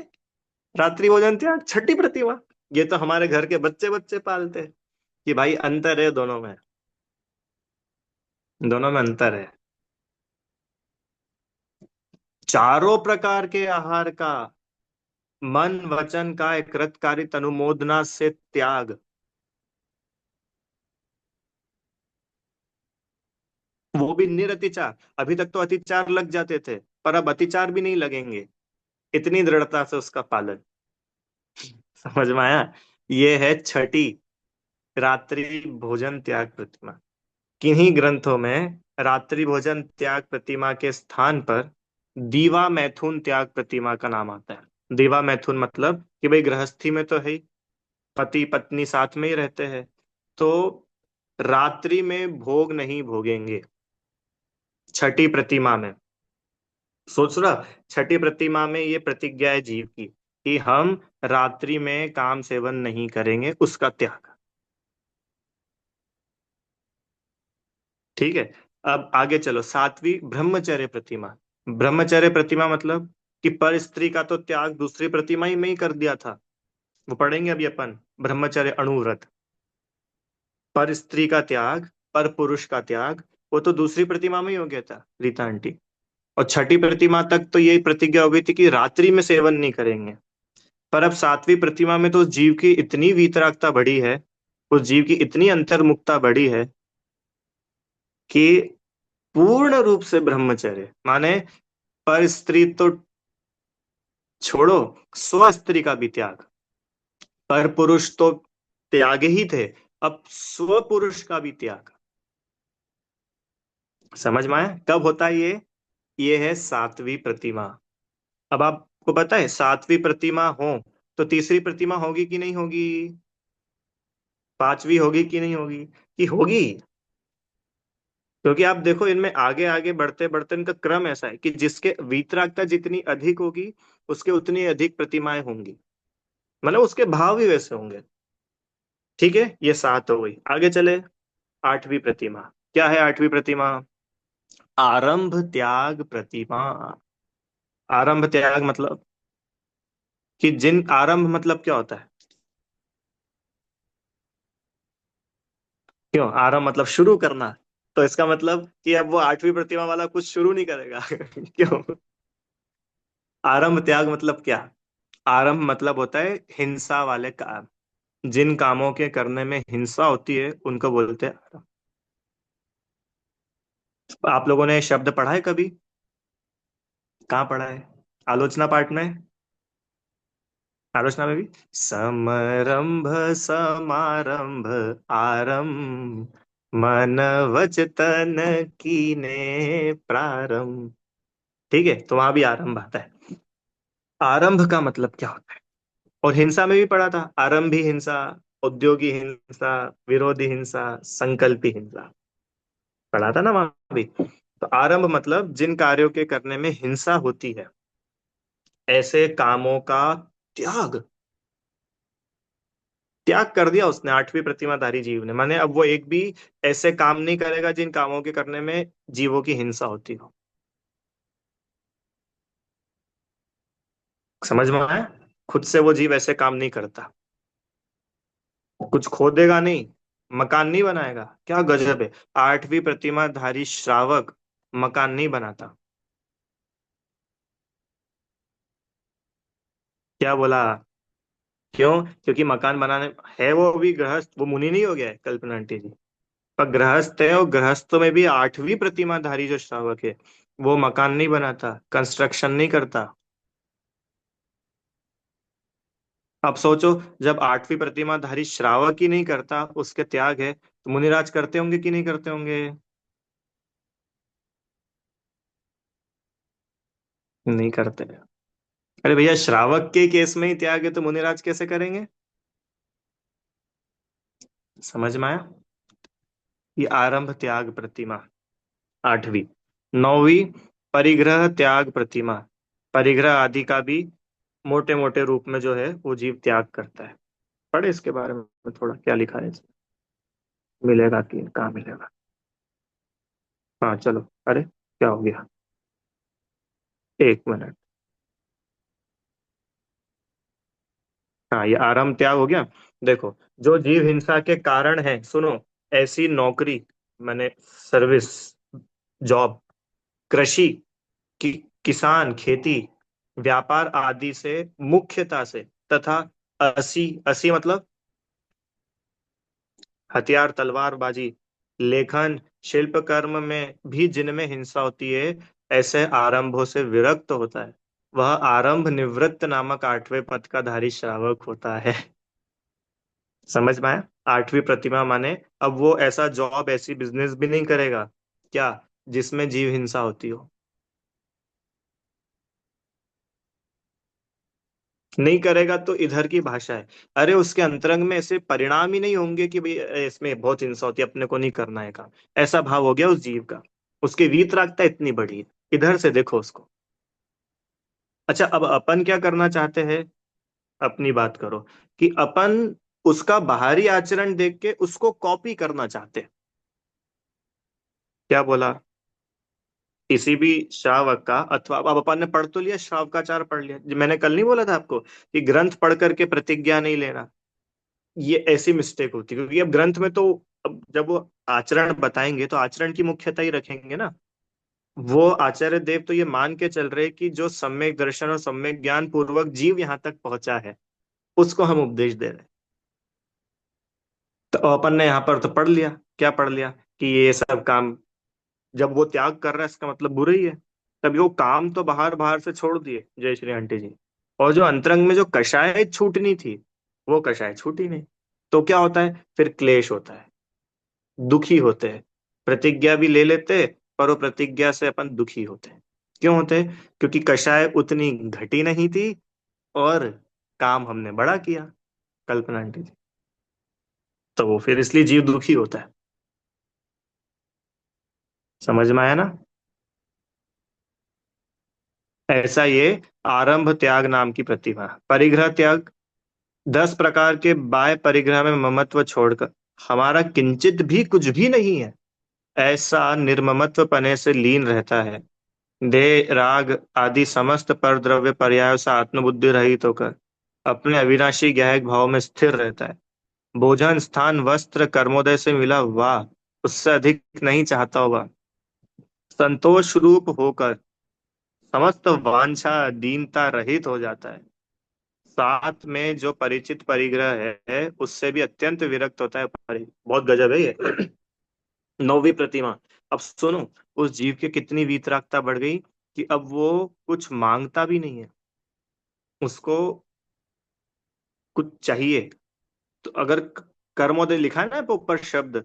रात्रि भोजन त्याग, छठी प्रतिमा। ये तो हमारे घर के बच्चे बच्चे पालते हैं कि भाई अंतर है दोनों में, दोनों में अंतर है। चारों प्रकार के आहार का मन वचन का कृतकारी तनुमोदना से त्याग। वो भी निरतिचार। अभी तक तो अतिचार लग जाते थे, पर अब अतिचार भी नहीं लगेंगे, इतनी दृढ़ता से उसका पालन। समझ में आया? ये है छठी रात्रि भोजन त्याग प्रतिमा। किन्हीं ग्रंथों में रात्रि भोजन त्याग प्रतिमा के स्थान पर दीवा मैथुन त्याग प्रतिमा का नाम आता है। दीवा मैथुन मतलब कि भाई गृहस्थी में तो है ही, पति पत्नी साथ में ही रहते हैं, तो रात्रि में भोग नहीं भोगेंगे छठी प्रतिमा में। सोच रहा, छठी प्रतिमा में ये प्रतिज्ञा है जीव की कि हम रात्रि में काम सेवन नहीं करेंगे, उसका त्याग। ठीक है, अब आगे चलो। सातवीं ब्रह्मचर्य प्रतिमा। ब्रह्मचर्य प्रतिमा मतलब कि पर स्त्री का तो त्याग दूसरी प्रतिमा ही में ही कर दिया था, वो पढ़ेंगे अभी अपन। ब्रह्मचर्य अणुव्रत, पर स्त्री का त्याग, पर पुरुष का त्याग, वो तो दूसरी प्रतिमा में ही हो गया था रीता आंटी। और छठी प्रतिमा तक तो यही प्रतिज्ञा हो गई थी कि रात्रि में सेवन नहीं करेंगे। पर अब सातवीं प्रतिमा में तो उस जीव की इतनी वीतरागता बढ़ी है, उस जीव की इतनी अंतर्मुखता बढ़ी है कि पूर्ण रूप से ब्रह्मचर्य, माने पर स्त्री तो छोड़ो, स्व स्त्री का भी त्याग। पर पुरुष तो त्याग ही थे, अब स्व पुरुष का भी त्याग। समझ में आया कब होता है ये है सातवीं प्रतिमा। अब आपको पता है सातवीं प्रतिमा हो तो तीसरी प्रतिमा होगी कि नहीं होगी? पांचवी होगी कि नहीं होगी? कि होगी। क्योंकि आप देखो इनमें आगे आगे बढ़ते बढ़ते इनका क्रम ऐसा है कि जिसके वीतरागता जितनी अधिक होगी, उसके उतनी अधिक प्रतिमाएं होंगी, मतलब उसके भाव भी वैसे होंगे। ठीक है, ये सात हो गई। आगे चले, आठवीं प्रतिमा। क्या है आठवीं प्रतिमा? आरंभ त्याग प्रतिमा। आरंभ त्याग मतलब कि जिन आरंभ मतलब क्या होता है? क्यों आरंभ मतलब शुरू करना? तो इसका मतलब कि अब वो आठवीं प्रतिमा वाला कुछ शुरू नहीं करेगा। क्यों? आरंभ त्याग मतलब क्या? आरंभ मतलब होता है हिंसा वाले काम। जिन कामों के करने में हिंसा होती है उनको बोलते हैं आरंभ। आप लोगों ने शब्द पढ़ा है कभी? कहाँ पढ़ा है? आलोचना पाठ में? आलोचना में भी समरंभ समारंभ आरंभ मन वचन कीने प्रारंभ। ठीक है, तो वहां भी आरंभ आता है। आरंभ का मतलब क्या होता है? और हिंसा में भी पढ़ा था, आरंभी हिंसा, उद्योगी हिंसा, विरोधी हिंसा, संकल्पी हिंसा। पढ़ा था ना वहां भी। तो आरंभ मतलब जिन कार्यों के करने में हिंसा होती है, ऐसे कामों का त्याग। त्याग कर दिया उसने, आठवीं प्रतिमाधारी जीव ने, माने अब वो एक भी ऐसे काम नहीं करेगा जिन कामों के करने में जीवों की हिंसा होती हो। समझ में आया? खुद से वो जीव ऐसे काम नहीं करता। कुछ खोदेगा नहीं, मकान नहीं बनाएगा। क्या गजब है! आठवीं प्रतिमाधारी श्रावक मकान नहीं बनाता। क्या बोला? क्यों? क्योंकि मकान बनाने है, वो भी गृहस्थ, वो मुनि नहीं हो गया है कल्पना आंटी जी। पर गृहस्थ है, और गृहस्थों में भी आठवीं प्रतिमाधारी जो श्रावक है, वो मकान नहीं बनाता, कंस्ट्रक्शन नहीं करता। अब सोचो, जब आठवीं प्रतिमाधारी श्रावक ही नहीं करता, उसके त्याग है, तो मुनिराज करते होंगे कि नहीं करते होंगे? नहीं करते। अरे भैया, श्रावक के केस में ही त्याग है तो मुनिराज कैसे करेंगे? समझ में आया? ये आरंभ त्याग प्रतिमा, आठवीं। नौवीं, परिग्रह त्याग प्रतिमा। परिग्रह आदि का भी मोटे मोटे रूप में जो है वो जीव त्याग करता है। पढ़े इसके बारे में थोड़ा, क्या लिखा है इसमें? मिलेगा कि कहाँ मिलेगा? हाँ चलो, अरे क्या हो गया? एक मिनट। हाँ, ये आरंभ त्याग हो गया। देखो, जो जीव हिंसा के कारण है, सुनो, ऐसी नौकरी, मैंने सर्विस, जॉब, कृषि, कि, किसान, खेती, व्यापार आदि से, मुख्यता से, तथा असी, असी मतलब हथियार, तलवार बाजी, लेखन, शिल्प कर्म में भी जिनमें हिंसा होती है, ऐसे आरंभों से विरक्त होता है, वह आरंभ निवृत्त नामक आठवें पद का धारी श्रावक होता है। समझ में आया? आठवीं प्रतिमा माने अब वो ऐसा जॉब, ऐसी बिजनेस भी नहीं करेगा, क्या, जिसमें जीव हिंसा होती हो। नहीं करेगा तो इधर की भाषा है। अरे उसके अंतरंग में ऐसे परिणाम ही नहीं होंगे कि भाई इसमें बहुत हिंसा होती है, अपने को नहीं करना है काम। ऐसा भाव हो गया उस जीव का। उसकी वीतरागता इतनी बड़ी है। इधर से देखो उसको। अच्छा, अब अपन क्या करना चाहते हैं? अपनी बात करो। कि अपन उसका बाहरी आचरण देख के उसको कॉपी करना चाहते हैं। क्या बोला? किसी भी श्रावक का, अथवा अब अपन ने पढ़ तो लिया, श्रावकाचार पढ़ लिया, मैंने कल नहीं बोला था आपको कि ग्रंथ पढ़ करके प्रतिज्ञा नहीं लेना। ये ऐसी मिस्टेक होती है, क्योंकि अब ग्रंथ में तो, अब जब वो आचरण बताएंगे तो आचरण की मुख्यता ही रखेंगे ना। वो आचार्य देव तो ये मान के चल रहे कि जो सम्यक दर्शन और सम्यक ज्ञान पूर्वक जीव यहाँ तक पहुंचा है, उसको हम उपदेश दे रहे हैं। तो अपन ने यहाँ पर तो पढ़ लिया। क्या पढ़ लिया? कि ये सब काम जब वो त्याग कर रहा है, इसका मतलब बुरा ही है। तब वो काम तो बाहर बाहर से छोड़ दिए, जय श्री आंटी जी। और जो अंतरंग में जो कषाय छूटनी थी, वो कषाय छूटी नहीं। तो क्या होता है फिर? क्लेश होता है, दुखी होते हैं। प्रतिज्ञा भी ले लेते, पर वो प्रतिज्ञा से अपन दुखी होते हैं। क्यों होते हैं? क्योंकि कषाय उतनी घटी नहीं थी, और काम हमने बड़ा किया, कल्पना आंटी जी। तो वो फिर इसलिए जीव दुखी होता है। समझ में आया ना? ऐसा ये आरंभ त्याग नाम की प्रतिभा। परिग्रह त्याग, 10 प्रकार के बाह्य परिग्रह में ममत्व छोड़कर हमारा किंचित भी कुछ भी नहीं है, ऐसा निर्ममत्व पने से लीन रहता है। देह, राग आदि समस्त पर द्रव्य पर्यायों से आत्मबुद्धि रहित होकर अपने अविनाशी ज्ञायक भाव में स्थिर रहता है। भोजन, स्थान, वस्त्र, कर्मोदय से मिला, वाह, उससे अधिक नहीं चाहता होगा। संतोष रूप होकर समस्त वांछा दीनता रहित हो जाता है। साथ में जो परिचित परिग्रह है उससे भी अत्यंत विरक्त होता है। बहुत गजब है ये। नौवीं प्रतिमा। अब सुनो, उस जीव की कितनी वीतरागता बढ़ गई कि अब वो कुछ मांगता भी नहीं है। उसको कुछ चाहिए तो अगर कर्मोदय लिखा है ना ऊपर शब्द,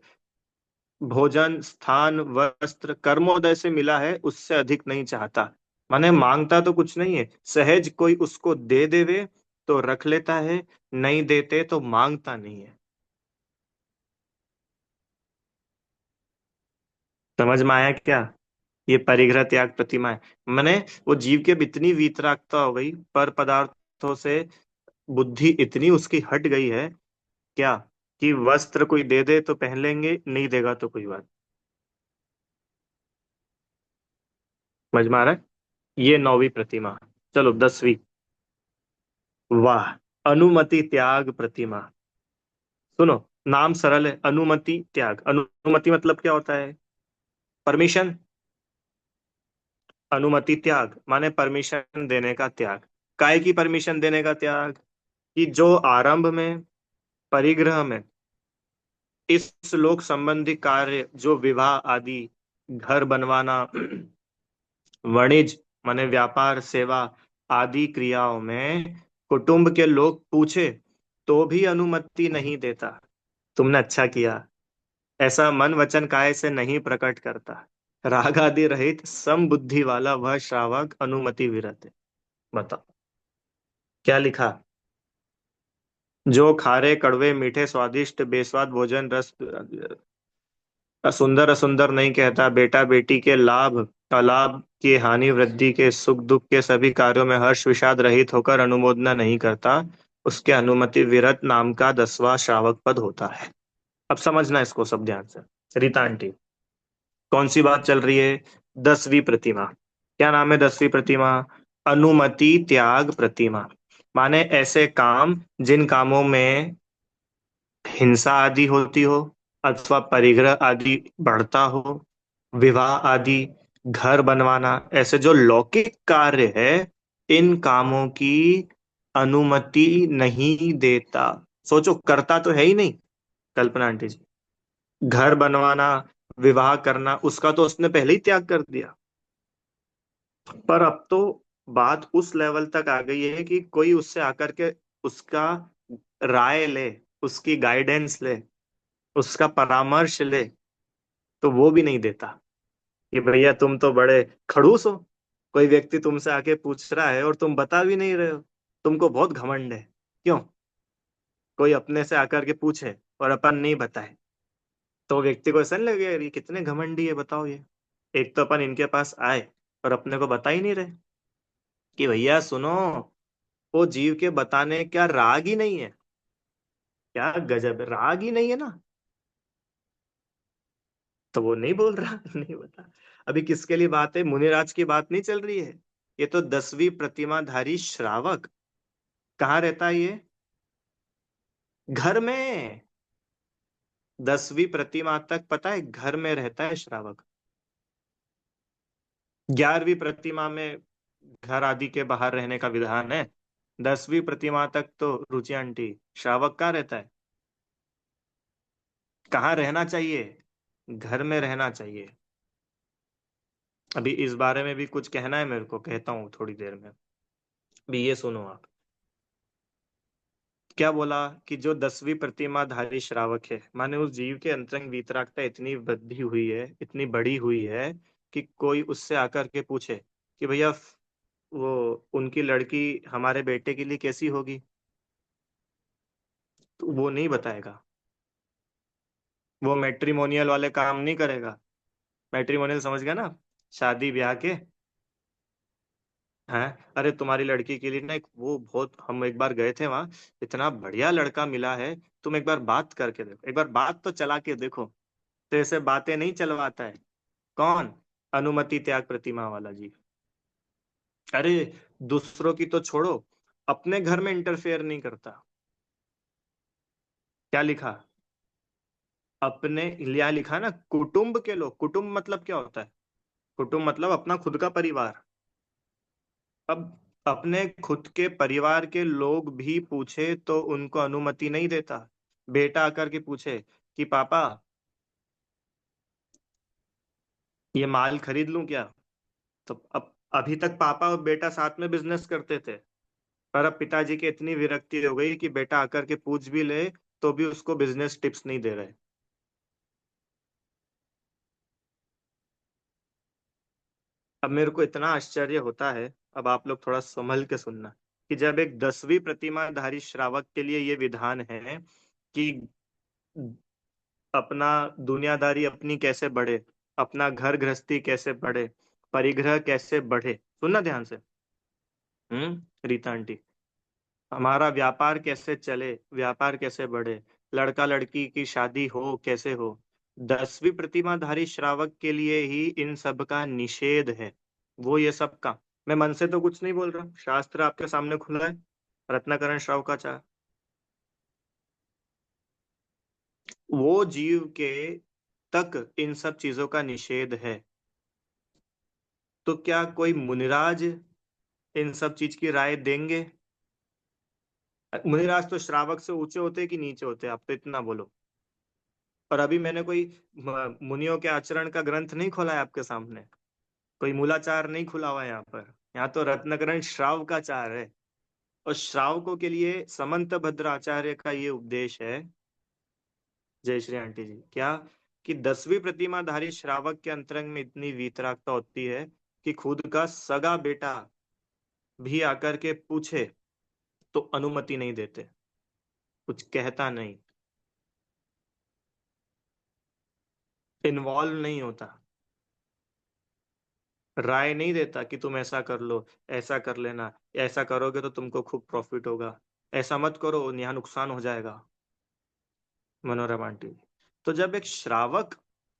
भोजन स्थान वस्त्र कर्मोदय से मिला है उससे अधिक नहीं चाहता। माने मांगता तो कुछ नहीं है, सहज कोई उसको दे देवे तो रख लेता है, नहीं देते तो मांगता नहीं है। समझ में आया क्या? ये परिग्रह त्याग प्रतिमा है। मैंने वो जीव के अब इतनी वीतरागता हो गई पर पदार्थों से, बुद्धि इतनी उसकी हट गई है क्या, कि वस्त्र कोई दे दे तो पहन लेंगे, नहीं देगा तो कोई बात। समझ में आ रहा है? ये नौवीं प्रतिमा। चलो 10वीं। वाह, अनुमति त्याग प्रतिमा। सुनो, नाम सरल है, अनुमति त्याग। अनुमति मतलब क्या होता है? परमिशन। अनुमति त्याग माने परमिशन देने का त्याग। काय की परमिशन देने का त्याग? कि जो आरंभ में, परिग्रह में, इस लोक संबंधी कार्य जो विवाह आदि, घर बनवाना, वाणिज्य माने व्यापार सेवा आदि क्रियाओं में कुटुंब के लोग पूछे तो भी अनुमति नहीं देता। तुमने अच्छा किया, ऐसा मन वचन काय से नहीं प्रकट करता। राग आदि रहित सम बुद्धि वाला वह श्रावक अनुमति विरत है। बताओ क्या लिखा। जो खारे कड़वे मीठे स्वादिष्ट बेस्वाद भोजन रस सुंदर असुंदर नहीं कहता, बेटा बेटी के लाभ अलाभ की हानि वृद्धि के सुख दुख के सभी कार्यों में हर्ष विषाद रहित होकर अनुमोदना नहीं करता, उसके अनुमति विरत नाम का 10वां श्रावक पद होता है। अब समझना इसको सब ध्यान से। रीता आंटी, कौन सी बात चल रही है? 10वीं प्रतिमा। क्या नाम है 10वीं प्रतिमा? अनुमति त्याग प्रतिमा। माने ऐसे काम जिन कामों में हिंसा आदि होती हो, अथवा परिग्रह आदि बढ़ता हो, विवाह आदि, घर बनवाना, ऐसे जो लौकिक कार्य है, इन कामों की अनुमति नहीं देता। सोचो, करता तो है ही नहीं। कल्पना आंटी जी, घर बनवाना, विवाह करना, उसका तो उसने पहले ही त्याग कर दिया। पर अब तो बात उस लेवल तक आ गई है कि कोई उससे आकर के उसका राय ले, उसकी गाइडेंस ले, उसका परामर्श ले, तो वो भी नहीं देता। कि भैया तुम तो बड़े खड़ूस हो, कोई व्यक्ति तुमसे आके पूछ रहा है और तुम बता भी नहीं रहे हो, तुमको बहुत घमंड है। क्यों? कोई अपने से आकर के पूछे और अपन नहीं बताए तो व्यक्ति को ऐसा नहीं लगेगा यार ये कितने घमंडी है, बताओ ये। एक तो अपन इनके पास आए और अपने को बता ही नहीं रहे कि भैया सुनो, वो जीव के बताने क्या राग ही नहीं है? क्या गजब है, राग ही नहीं है ना। तो वो नहीं बोल रहा। नहीं बता। अभी किसके लिए बात है? मुनिराज की बात नहीं चल रही है। ये तो 10वीं प्रतिमाधारी श्रावक। कहाँ रहता है ये? घर में। 10वीं प्रतिमा तक पता है घर में रहता है श्रावक। 11वीं प्रतिमा में घर आदि के बाहर रहने का विधान है। 10वीं प्रतिमा तक तो रुचि आंटी श्रावक कहाँ रहता है? कहाँ रहना चाहिए? घर में रहना चाहिए। अभी इस बारे में भी कुछ कहना है मेरे को, कहता हूँ थोड़ी देर में। अभी ये सुनो आप। क्या बोला? कि जो 10वीं प्रतिमाधारी श्रावक है, माने उस जीव के अंतरंग वीतरागता इतनी वृद्धि हुई है, इतनी बड़ी हुई है कि कोई उससे आकर के पूछे कि भैया वो उनकी लड़की हमारे बेटे के लिए कैसी होगी, तो वो नहीं बताएगा। वो मैट्रिमोनियल वाले काम नहीं करेगा। मैट्रिमोनियल समझ गया ना? शादी ब्याह के। हैं? अरे तुम्हारी लड़की के लिए ना एक वो बहुत, हम एक बार गए थे वहां, इतना बढ़िया लड़का मिला है, तुम एक बार बात करके देखो, एक बार बात तो चला के देखो। तो ऐसे बातें नहीं चलवाता है। कौन? अनुमति त्याग प्रतिमा वाला जी। अरे दूसरों की तो छोड़ो, अपने घर में इंटरफेयर नहीं करता। क्या लिखा? अपने यहाँ लिखा ना, कुटुंब के लोग। कुटुंब मतलब क्या होता है? कुटुंब मतलब अपना खुद का परिवार। अब अपने खुद के परिवार के लोग भी पूछे तो उनको अनुमति नहीं देता। बेटा आकर के पूछे कि पापा, ये माल खरीद लूं क्या? तो अब अभी तक पापा और बेटा साथ में बिजनेस करते थे, पर अब पिताजी की इतनी विरक्ति हो गई कि बेटा आकर के पूछ भी ले तो भी उसको बिजनेस टिप्स नहीं दे रहे। अब मेरे को इतना आश्चर्य होता है, अब आप लोग थोड़ा संभल के सुनना, कि जब एक 10वीं प्रतिमाधारी श्रावक के लिए ये विधान है कि अपना दुनियादारी अपनी कैसे बढ़े, अपना घर गृहस्थी कैसे बढ़े, परिग्रह कैसे बढ़े, सुनना ध्यान से। रीता आंटी, हमारा व्यापार कैसे चले, व्यापार कैसे बढ़े, लड़का लड़की की शादी हो कैसे हो, 10वीं प्रतिमाधारी श्रावक के लिए ही इन सब का निषेध है। वो ये सब का, मैं मन से तो कुछ नहीं बोल रहा, शास्त्र आपके सामने खुला है, रत्नाकरण श्रावकाचार्य। वो जीव के तक इन सब चीजों का निषेध है, तो क्या कोई मुनिराज इन सब चीज की राय देंगे? मुनिराज तो श्रावक से ऊंचे होते हैं कि नीचे होते हैं, आप तो इतना बोलो। और अभी मैंने कोई मुनियों के आचरण का ग्रंथ नहीं खोला है आपके सामने, कोई मूलाचार नहीं खुला हुआ है यहाँ पर। यहाँ तो रत्नकरण श्राव का चार है। और श्रावकों के लिए समंत भद्र आचार्य का ये उपदेश है, जय श्री आंटी जी, क्या कि 10वीं प्रतिमाधारी श्रावक के अंतरंग में इतनी वीतरागता होती है कि खुद का सगा बेटा भी आकर के पूछे तो अनुमति नहीं देते, कुछ कहता नहीं, इन्वॉल्व नहीं होता, राय नहीं देता कि तुम ऐसा कर लो, ऐसा कर लेना, ऐसा करोगे तो तुमको खूब प्रॉफिट होगा, ऐसा मत करो यहाँ नुकसान हो जाएगा। मनोरमा आंटी, तो जब एक श्रावक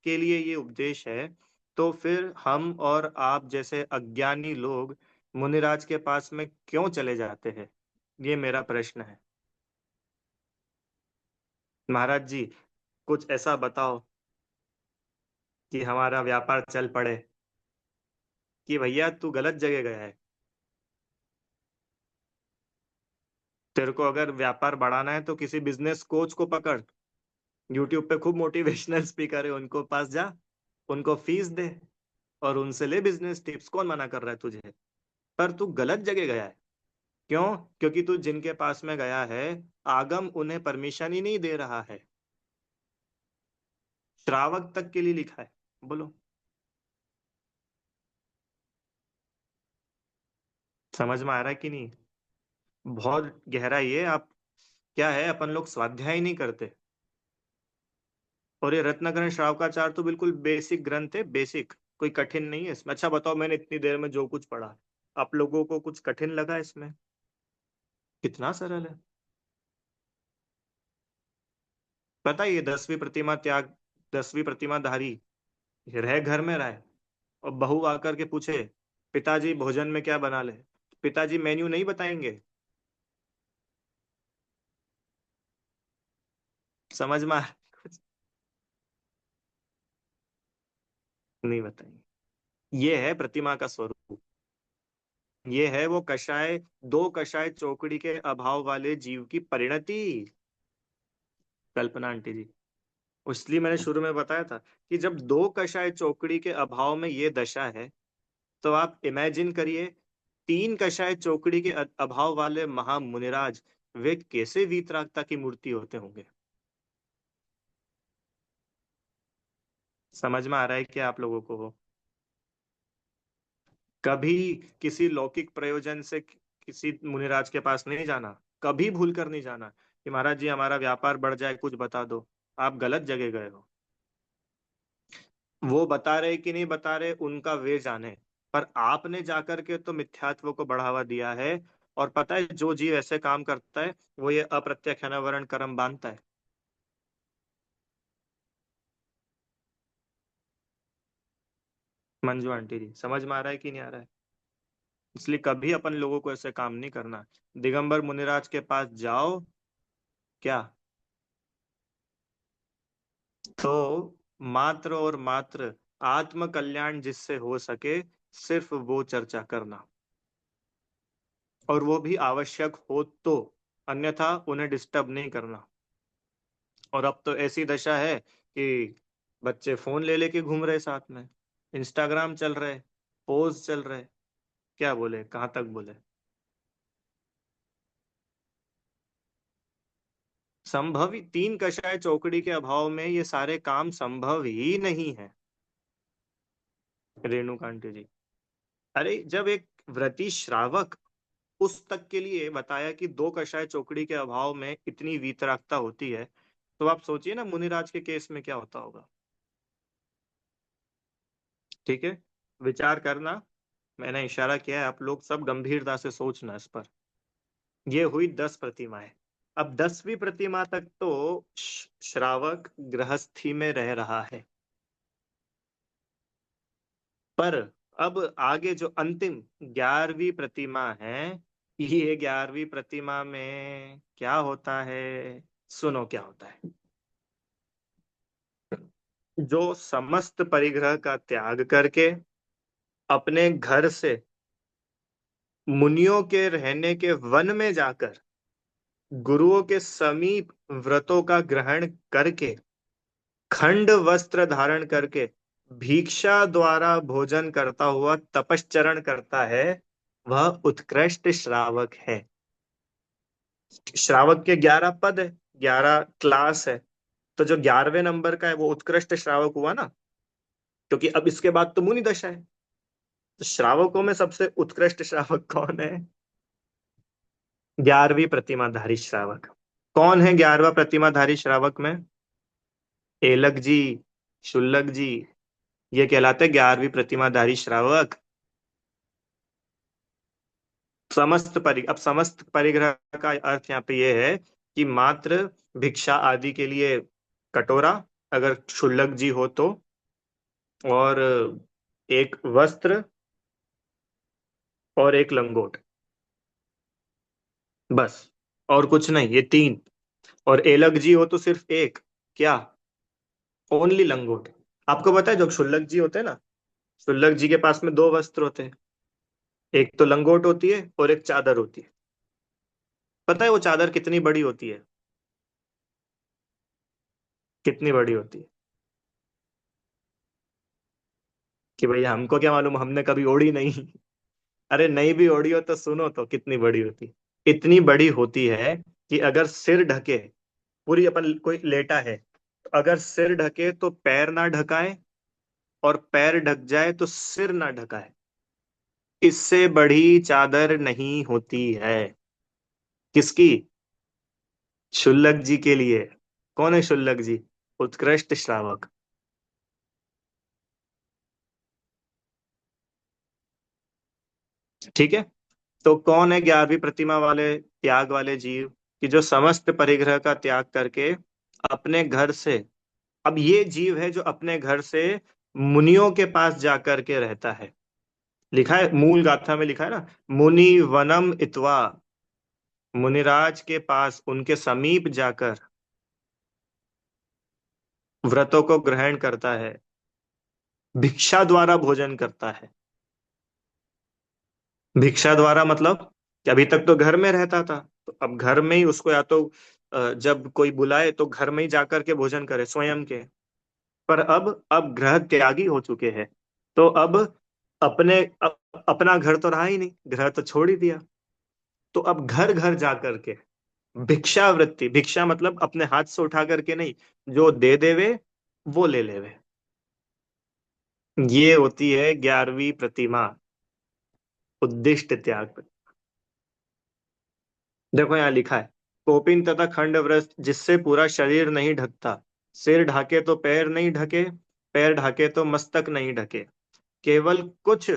के लिए ये उपदेश है, तो फिर हम और आप जैसे अज्ञानी लोग मुनिराज के पास में क्यों चले जाते हैं? ये मेरा प्रश्न है। महाराज जी, कुछ ऐसा बताओ कि हमारा व्यापार चल पड़े, कि भैया तू गलत जगह गया है। तेरे को अगर व्यापार बढ़ाना है तो किसी बिजनेस कोच को पकड़, यूट्यूब पे खूब मोटिवेशनल स्पीकर है, उनको पास जा, उनको फीस दे और उनसे ले बिजनेस टिप्स, कौन मना कर रहा है तुझे? पर तू गलत जगह गया है। क्यों? क्योंकि तू जिनके पास में गया है, आगम उन्हें परमिशन ही नहीं दे रहा है। श्रावक तक के लिए लिखा है। बोलो, समझ में आ रहा है कि नहीं? बहुत गहरा ये आप, क्या है, अपन लोग स्वाध्याय नहीं करते। और ये रत्नाकरण श्रावकाचार तो बिल्कुल बेसिक ग्रंथ है, बेसिक, कोई कठिन नहीं है इसमें। अच्छा बताओ, मैंने इतनी देर में जो कुछ पढ़ा, आप लोगों को कुछ कठिन लगा इसमें? कितना सरल है। पता है, ये 10वीं प्रतिमा त्याग, 10वीं प्रतिमा धारी रह घर में रहा है, और बहू आकर के पूछे पिताजी भोजन में क्या बना ले, पिताजी मेन्यू नहीं बताएंगे? समझ में कुछ नहीं बताएंगे। ये है प्रतिमा का स्वरूप। ये है वो कषाय, दो कषाय चौकड़ी के अभाव वाले जीव की परिणति। कल्पना आंटी जी, इसलिए मैंने शुरू में बताया था कि जब दो कषाय चौकड़ी के अभाव में ये दशा है, तो आप इमेजिन करिए, तीन कषाय चौकड़ी के अभाव वाले महामुनिराज, वे कैसे वीतरागता की मूर्ति होते होंगे। समझ में आ रहा है क्या आप लोगों को? कभी किसी लौकिक प्रयोजन से किसी मुनिराज के पास नहीं जाना, कभी भूल कर नहीं जाना कि महाराज जी हमारा व्यापार बढ़ जाए, कुछ बता दो। आप गलत जगह गए हो। वो बता रहे कि नहीं बता रहे उनका वे जाने, पर आपने जाकर के तो मिथ्यात्व को बढ़ावा दिया है। और पता है, जो जीव ऐसे काम करता है वो ये अप्रत्यक्ष अनावरण कर्म बांधता है। मंजू आंटी जी, समझ में आ रहा है कि नहीं आ रहा है? इसलिए कभी अपन लोगों को ऐसे काम नहीं करना। दिगंबर मुनिराज के पास जाओ, क्या तो मात्र और मात्र आत्म कल्याण जिससे हो सके, सिर्फ वो चर्चा करना, और वो भी आवश्यक हो तो, अन्यथा उन्हें डिस्टर्ब नहीं करना। और अब तो ऐसी दशा है कि बच्चे फोन ले लेके घूम रहे साथ में, इंस्टाग्राम चल रहे, पोज चल रहे, क्या बोले, कहाँ तक बोले। संभव ही, तीन कषाय चौकड़ी के अभाव में ये सारे काम संभव ही नहीं है। रेणुकांत जी, अरे जब एक व्रती श्रावक उस तक के लिए बताया कि दो कषाय चौकड़ी के अभाव में इतनी वीतरागता होती है, तो आप सोचिए ना मुनिराज के केस में क्या होता होगा। ठीक है, विचार करना। मैंने इशारा किया है, आप लोग सब गंभीरता से सोचना इस पर। ये हुई 10 प्रतिमाएं। अब 10वीं प्रतिमा तक तो श्रावक गृहस्थी में रह रहा है, पर अब आगे जो अंतिम 11वीं प्रतिमा है, ये 11वीं प्रतिमा में क्या होता है, सुनो क्या होता है। जो समस्त परिग्रह का त्याग करके अपने घर से मुनियों के रहने के वन में जाकर गुरुओं के समीप व्रतों का ग्रहण करके, खंड वस्त्र धारण करके, भिक्षा द्वारा भोजन करता हुआ तपश्चरण करता है, वह उत्कृष्ट श्रावक है। श्रावक के 11 पद है, 11 क्लास है, तो जो 11वें नंबर का है वो उत्कृष्ट श्रावक हुआ ना, क्योंकि अब इसके बाद तो मुनि दशा है। तो श्रावकों में सबसे उत्कृष्ट श्रावक कौन है? 11वीं प्रतिमाधारी श्रावक। कौन है 11वां प्रतिमाधारी श्रावक में? एलक जी, शुल्लक जी, ये कहलाते 11वीं प्रतिमाधारी श्रावक। अब समस्त परिग्रह का अर्थ यहाँ पे ये है कि मात्र भिक्षा आदि के लिए कटोरा, अगर शुल्लक जी हो तो, और एक वस्त्र और एक लंगोट, बस, और कुछ नहीं, ये तीन। और एलक जी हो तो सिर्फ एक, क्या, ओनली लंगोट। आपको पता है, जो शुल्लक जी होते हैं ना, शुल्लक जी के पास में दो वस्त्र होते हैं, एक तो लंगोट होती है और एक चादर होती है। पता है वो चादर कितनी बड़ी होती है? कितनी बड़ी होती है? कि भैया हमको क्या मालूम, हमने कभी ओढ़ी नहीं। अरे नहीं भी ओढ़ी हो तो सुनो तो कितनी बड़ी होती है। इतनी बड़ी होती है कि अगर सिर ढके, पूरी अपन कोई लेटा है, तो अगर सिर ढके तो पैर ना ढकाए, और पैर ढक जाए तो सिर ना ढकाए। इससे बड़ी चादर नहीं होती है। किसकी? शुल्लक जी के लिए। कौन है शुल्लक जी? उत्कृष्ट श्रावक। ठीक है, तो कौन है 11वीं प्रतिमा वाले त्याग वाले जीव? कि जो समस्त परिग्रह का त्याग करके अपने घर से, अब ये जीव है जो अपने घर से मुनियों के पास जाकर के रहता है। लिखा है, मूल गाथा में लिखा है ना, मुनि वनम इत्वा, मुनिराज के पास उनके समीप जाकर व्रतों को ग्रहण करता है, भिक्षा द्वारा भोजन करता है। भिक्षा द्वारा मतलब कि अभी तक तो घर में रहता था, तो अब घर में ही उसको या तो जब कोई बुलाए तो घर में ही जाकर के भोजन करे स्वयं के। पर अब ग्रह त्यागी हो चुके हैं, तो अब अपना घर तो रहा ही नहीं, ग्रह तो छोड़ ही दिया। तो अब घर घर जा करके भिक्षावृत्ति, भिक्षा मतलब अपने हाथ से उठा करके नहीं, जो दे देवे वो ले लेवे। ये होती है 11वीं प्रतिमा, उद्दिष्ट त्याग। देखो यहाँ लिखा है, कोपिन तथा खंड व्रत जिससे पूरा शरीर नहीं ढकता, सिर ढाके तो पैर नहीं ढके, पैर ढाके तो मस्तक नहीं ढके, केवल कुछ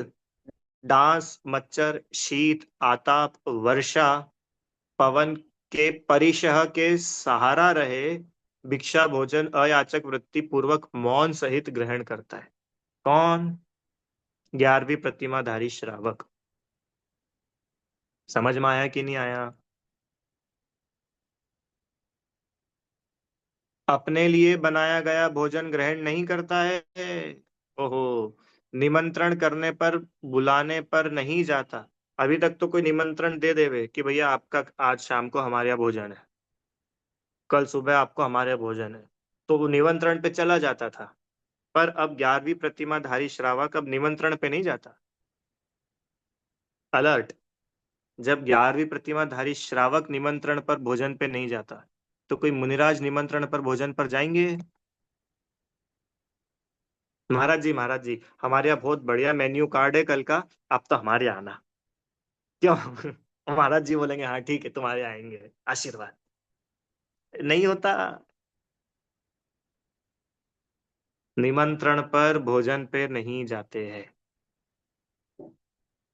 डांस, मच्छर, शीत, आताप, वर्षा, पवन के परिशह के सहारा रहे, भिक्षा भोजन अयाचक वृत्ति पूर्वक मौन सहित ग्रहण करता है। कौन? 11वीं प्रतिमाधारी श्रावक। समझ में आया कि नहीं आया? अपने लिए बनाया गया भोजन ग्रहण नहीं करता है। ओहो। निमंत्रण करने पर, बुलाने पर नहीं जाता। अभी तक तो कोई निमंत्रण दे देवे कि भैया आपका आज शाम को हमारे यहाँ भोजन है, कल सुबह आपको हमारे यहाँ भोजन है, तो वो निमंत्रण पे चला जाता था। पर अब 11वीं प्रतिमाधारी श्रावक अब निमंत्रण पे नहीं जाता। अलर्ट। जब 11वीं प्रतिमाधारी श्रावक निमंत्रण पर भोजन पे नहीं जाता, तो कोई मुनिराज निमंत्रण पर भोजन पर जाएंगे? महाराज जी, महाराज जी, हमारे यहाँ बहुत बढ़िया मेन्यू कार्ड है कल का, आप तो हमारे यहाँ आना। क्यों? महाराज जी बोलेंगे हाँ ठीक है, तुम्हारे यहाँ आएंगे, आशीर्वाद। नहीं होता। निमंत्रण पर भोजन पे नहीं जाते हैं।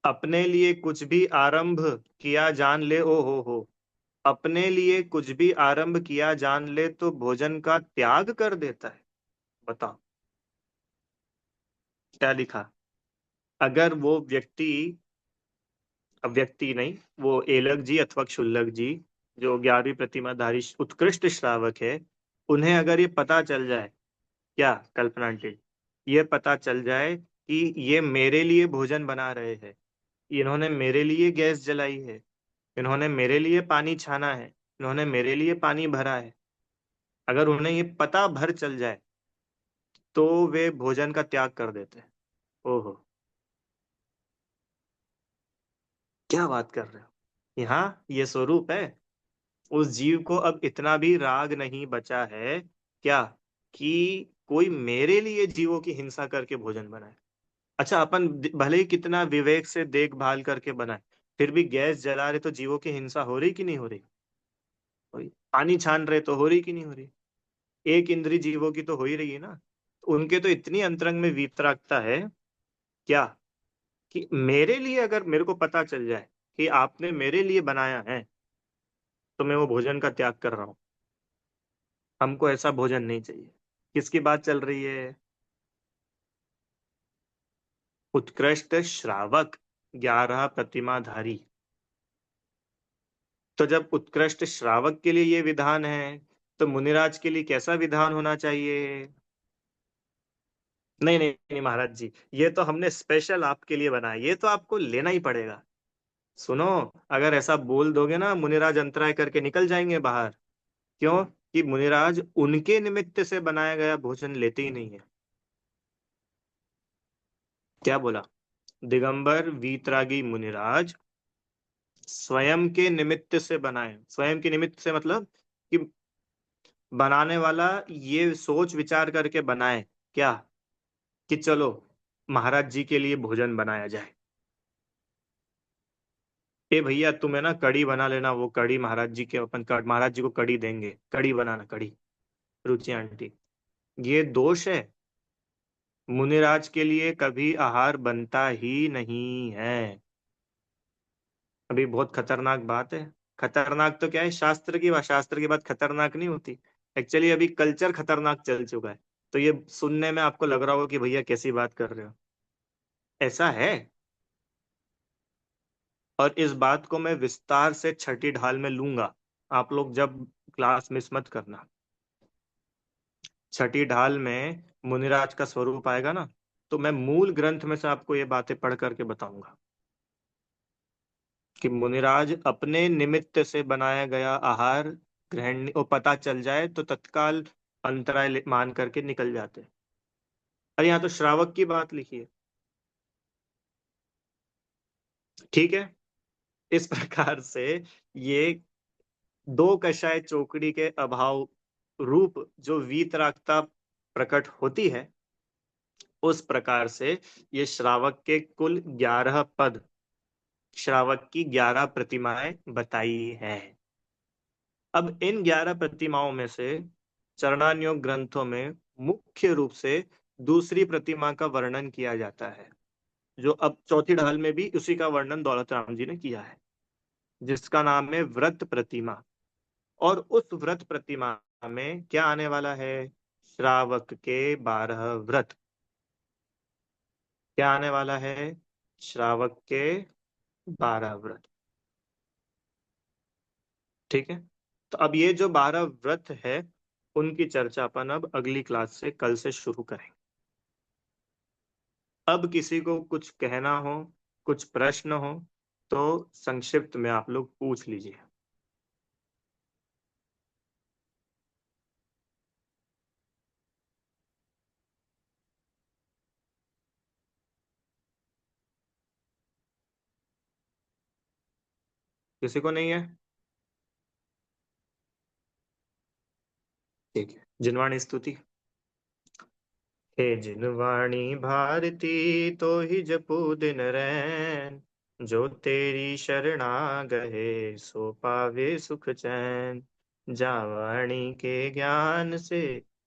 अपने लिए कुछ भी आरंभ किया जान ले, ओ हो, अपने लिए कुछ भी आरंभ किया जान ले तो भोजन का त्याग कर देता है। बताओ क्या लिखा। अगर वो व्यक्ति, अब व्यक्ति नहीं, वो एलक जी अथवा क्षुल्लक जी, जो 11वीं प्रतिमाधारी उत्कृष्ट श्रावक है, उन्हें अगर ये पता चल जाए, क्या कल्पना आंटी, ये पता चल जाए कि ये मेरे लिए भोजन बना रहे हैं, इन्होंने मेरे लिए गैस जलाई है, इन्होंने मेरे लिए पानी छाना है, इन्होंने मेरे लिए पानी भरा है, अगर उन्हें ये पता भर चल जाए, तो वे भोजन का त्याग कर देते हैं। ओहो। क्या बात कर रहे हो, यहाँ ये स्वरूप है। उस जीव को अब इतना भी राग नहीं बचा है, क्या, कि कोई मेरे लिए जीवों की हिंसा करके भोजन बनाए। अच्छा, अपन भले ही कितना विवेक से देखभाल करके बनाए, फिर भी गैस जला रहे तो जीवों की हिंसा हो रही कि नहीं हो रही? हो रही। पानी छान रहे तो हो रही कि नहीं हो रही? एक इंद्री जीवों की तो हो ही रही है ना। उनके तो इतनी अंतरंग में वीतरागता है, क्या, कि मेरे लिए अगर मेरे को पता चल जाए कि आपने मेरे लिए बनाया है, तो मैं वो भोजन का त्याग कर रहा हूँ। हमको ऐसा भोजन नहीं चाहिए। किसकी बात चल रही है? उत्कृष्ट श्रावक, 11 प्रतिमाधारी। तो जब उत्कृष्ट श्रावक के लिए ये विधान है, तो मुनिराज के लिए कैसा विधान होना चाहिए? नहीं नहीं नहीं महाराज जी, ये तो हमने स्पेशल आपके लिए बनाया, ये तो आपको लेना ही पड़ेगा। सुनो, अगर ऐसा बोल दोगे ना, मुनिराज अंतराय करके निकल जाएंगे बाहर। क्यों? कि मुनिराज उनके निमित्त से बनाया गया भोजन लेते ही नहीं है। क्या बोला? दिगंबर वीतरागी मुनिराज स्वयं के निमित्त से बनाए, स्वयं के निमित्त से मतलब कि बनाने वाला ये सोच विचार करके बनाए, क्या, कि चलो महाराज जी के लिए भोजन बनाया जाए। ए भैया तुम्हें ना कढ़ी बना लेना, वो कढ़ी महाराज जी के, अपन महाराज जी को कढ़ी देंगे, कढ़ी बनाना कढ़ी। रुचि आंटी, ये दोष है। मुनिराज के लिए कभी आहार बनता ही नहीं है। अभी बहुत खतरनाक बात है। खतरनाक तो क्या है, शास्त्र की बात, शास्त्र की बात खतरनाक नहीं होती। एक्चुअली अभी कल्चर खतरनाक चल चुका है। तो ये सुनने में आपको लग रहा होगा कि भैया कैसी बात कर रहे हो। ऐसा है। और इस बात को मैं विस्तार से छठी ढाल में लूंगा। आप लोग जब क्लास मिस मत करना। छठी ढाल में मुनिराज का स्वरूप आएगा ना, तो मैं मूल ग्रंथ में से आपको ये बातें पढ़ करके बताऊंगा कि मुनिराज अपने निमित्त से बनाया गया आहार ग्रहण वो पता चल जाए तो तत्काल अंतराय मान करके निकल जाते हैं। अरे यहाँ तो श्रावक की बात लिखी है। ठीक है। इस प्रकार से ये दो कषाय चौकड़ी के अभाव रूप जो वीतरागता प्रकट होती है, उस प्रकार से ये श्रावक के कुल 11 पद, श्रावक की 11 प्रतिमाएं बताई है। अब इन 11 प्रतिमाओं में से चरणान्योग ग्रंथों में मुख्य रूप से दूसरी प्रतिमा का वर्णन किया जाता है, जो अब चौथी ढाल में भी उसी का वर्णन दौलत राम जी ने किया है, जिसका नाम है व्रत प्रतिमा। और उस व्रत प्रतिमा में क्या आने वाला है? श्रावक के 12 व्रत। क्या आने वाला है? श्रावक के 12 व्रत। ठीक है। तो अब ये जो 12 व्रत है, उनकी चर्चा अपन अब अगली क्लास से कल से शुरू करेंगे। अब किसी को कुछ कहना हो, कुछ प्रश्न हो, तो संक्षिप्त में आप लोग पूछ लीजिए। किसी को नहीं है? ठीक है, जिनवाणी स्तुति। हे जिनवाणी भारती, तो ही जपू दिन रैन। जो तेरी शरणा गए, सो पावे सुख चैन। जावाणी के ज्ञान से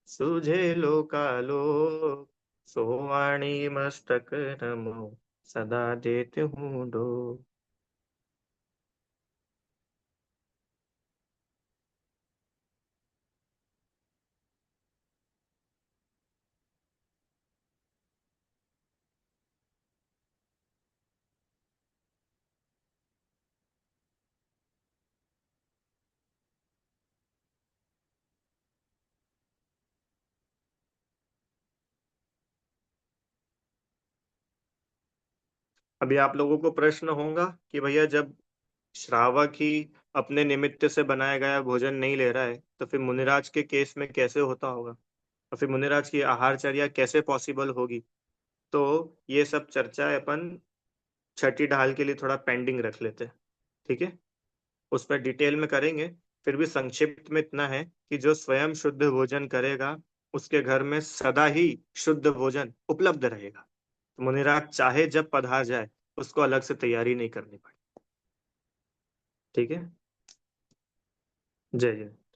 सूझे लोकालोक। सो वाणी मस्तक नमो, सदा देते हूँ डोक। अभी आप लोगों को प्रश्न होगा कि भैया, जब श्रावक ही अपने निमित्त से बनाया गया भोजन नहीं ले रहा है, तो फिर मुनिराज के केस में कैसे होता होगा, और फिर मुनिराज की आहारचर्या कैसे पॉसिबल होगी। तो ये सब चर्चा अपन छठी ढाल के लिए थोड़ा पेंडिंग रख लेते हैं। ठीक है, उस पर डिटेल में करेंगे। फिर भी संक्षिप्त में इतना है कि जो स्वयं शुद्ध भोजन करेगा, उसके घर में सदा ही शुद्ध भोजन उपलब्ध रहेगा। तो मुनिराज चाहे जब पधार जाए, उसको अलग से तैयारी नहीं करनी पड़े। ठीक है। जय जय।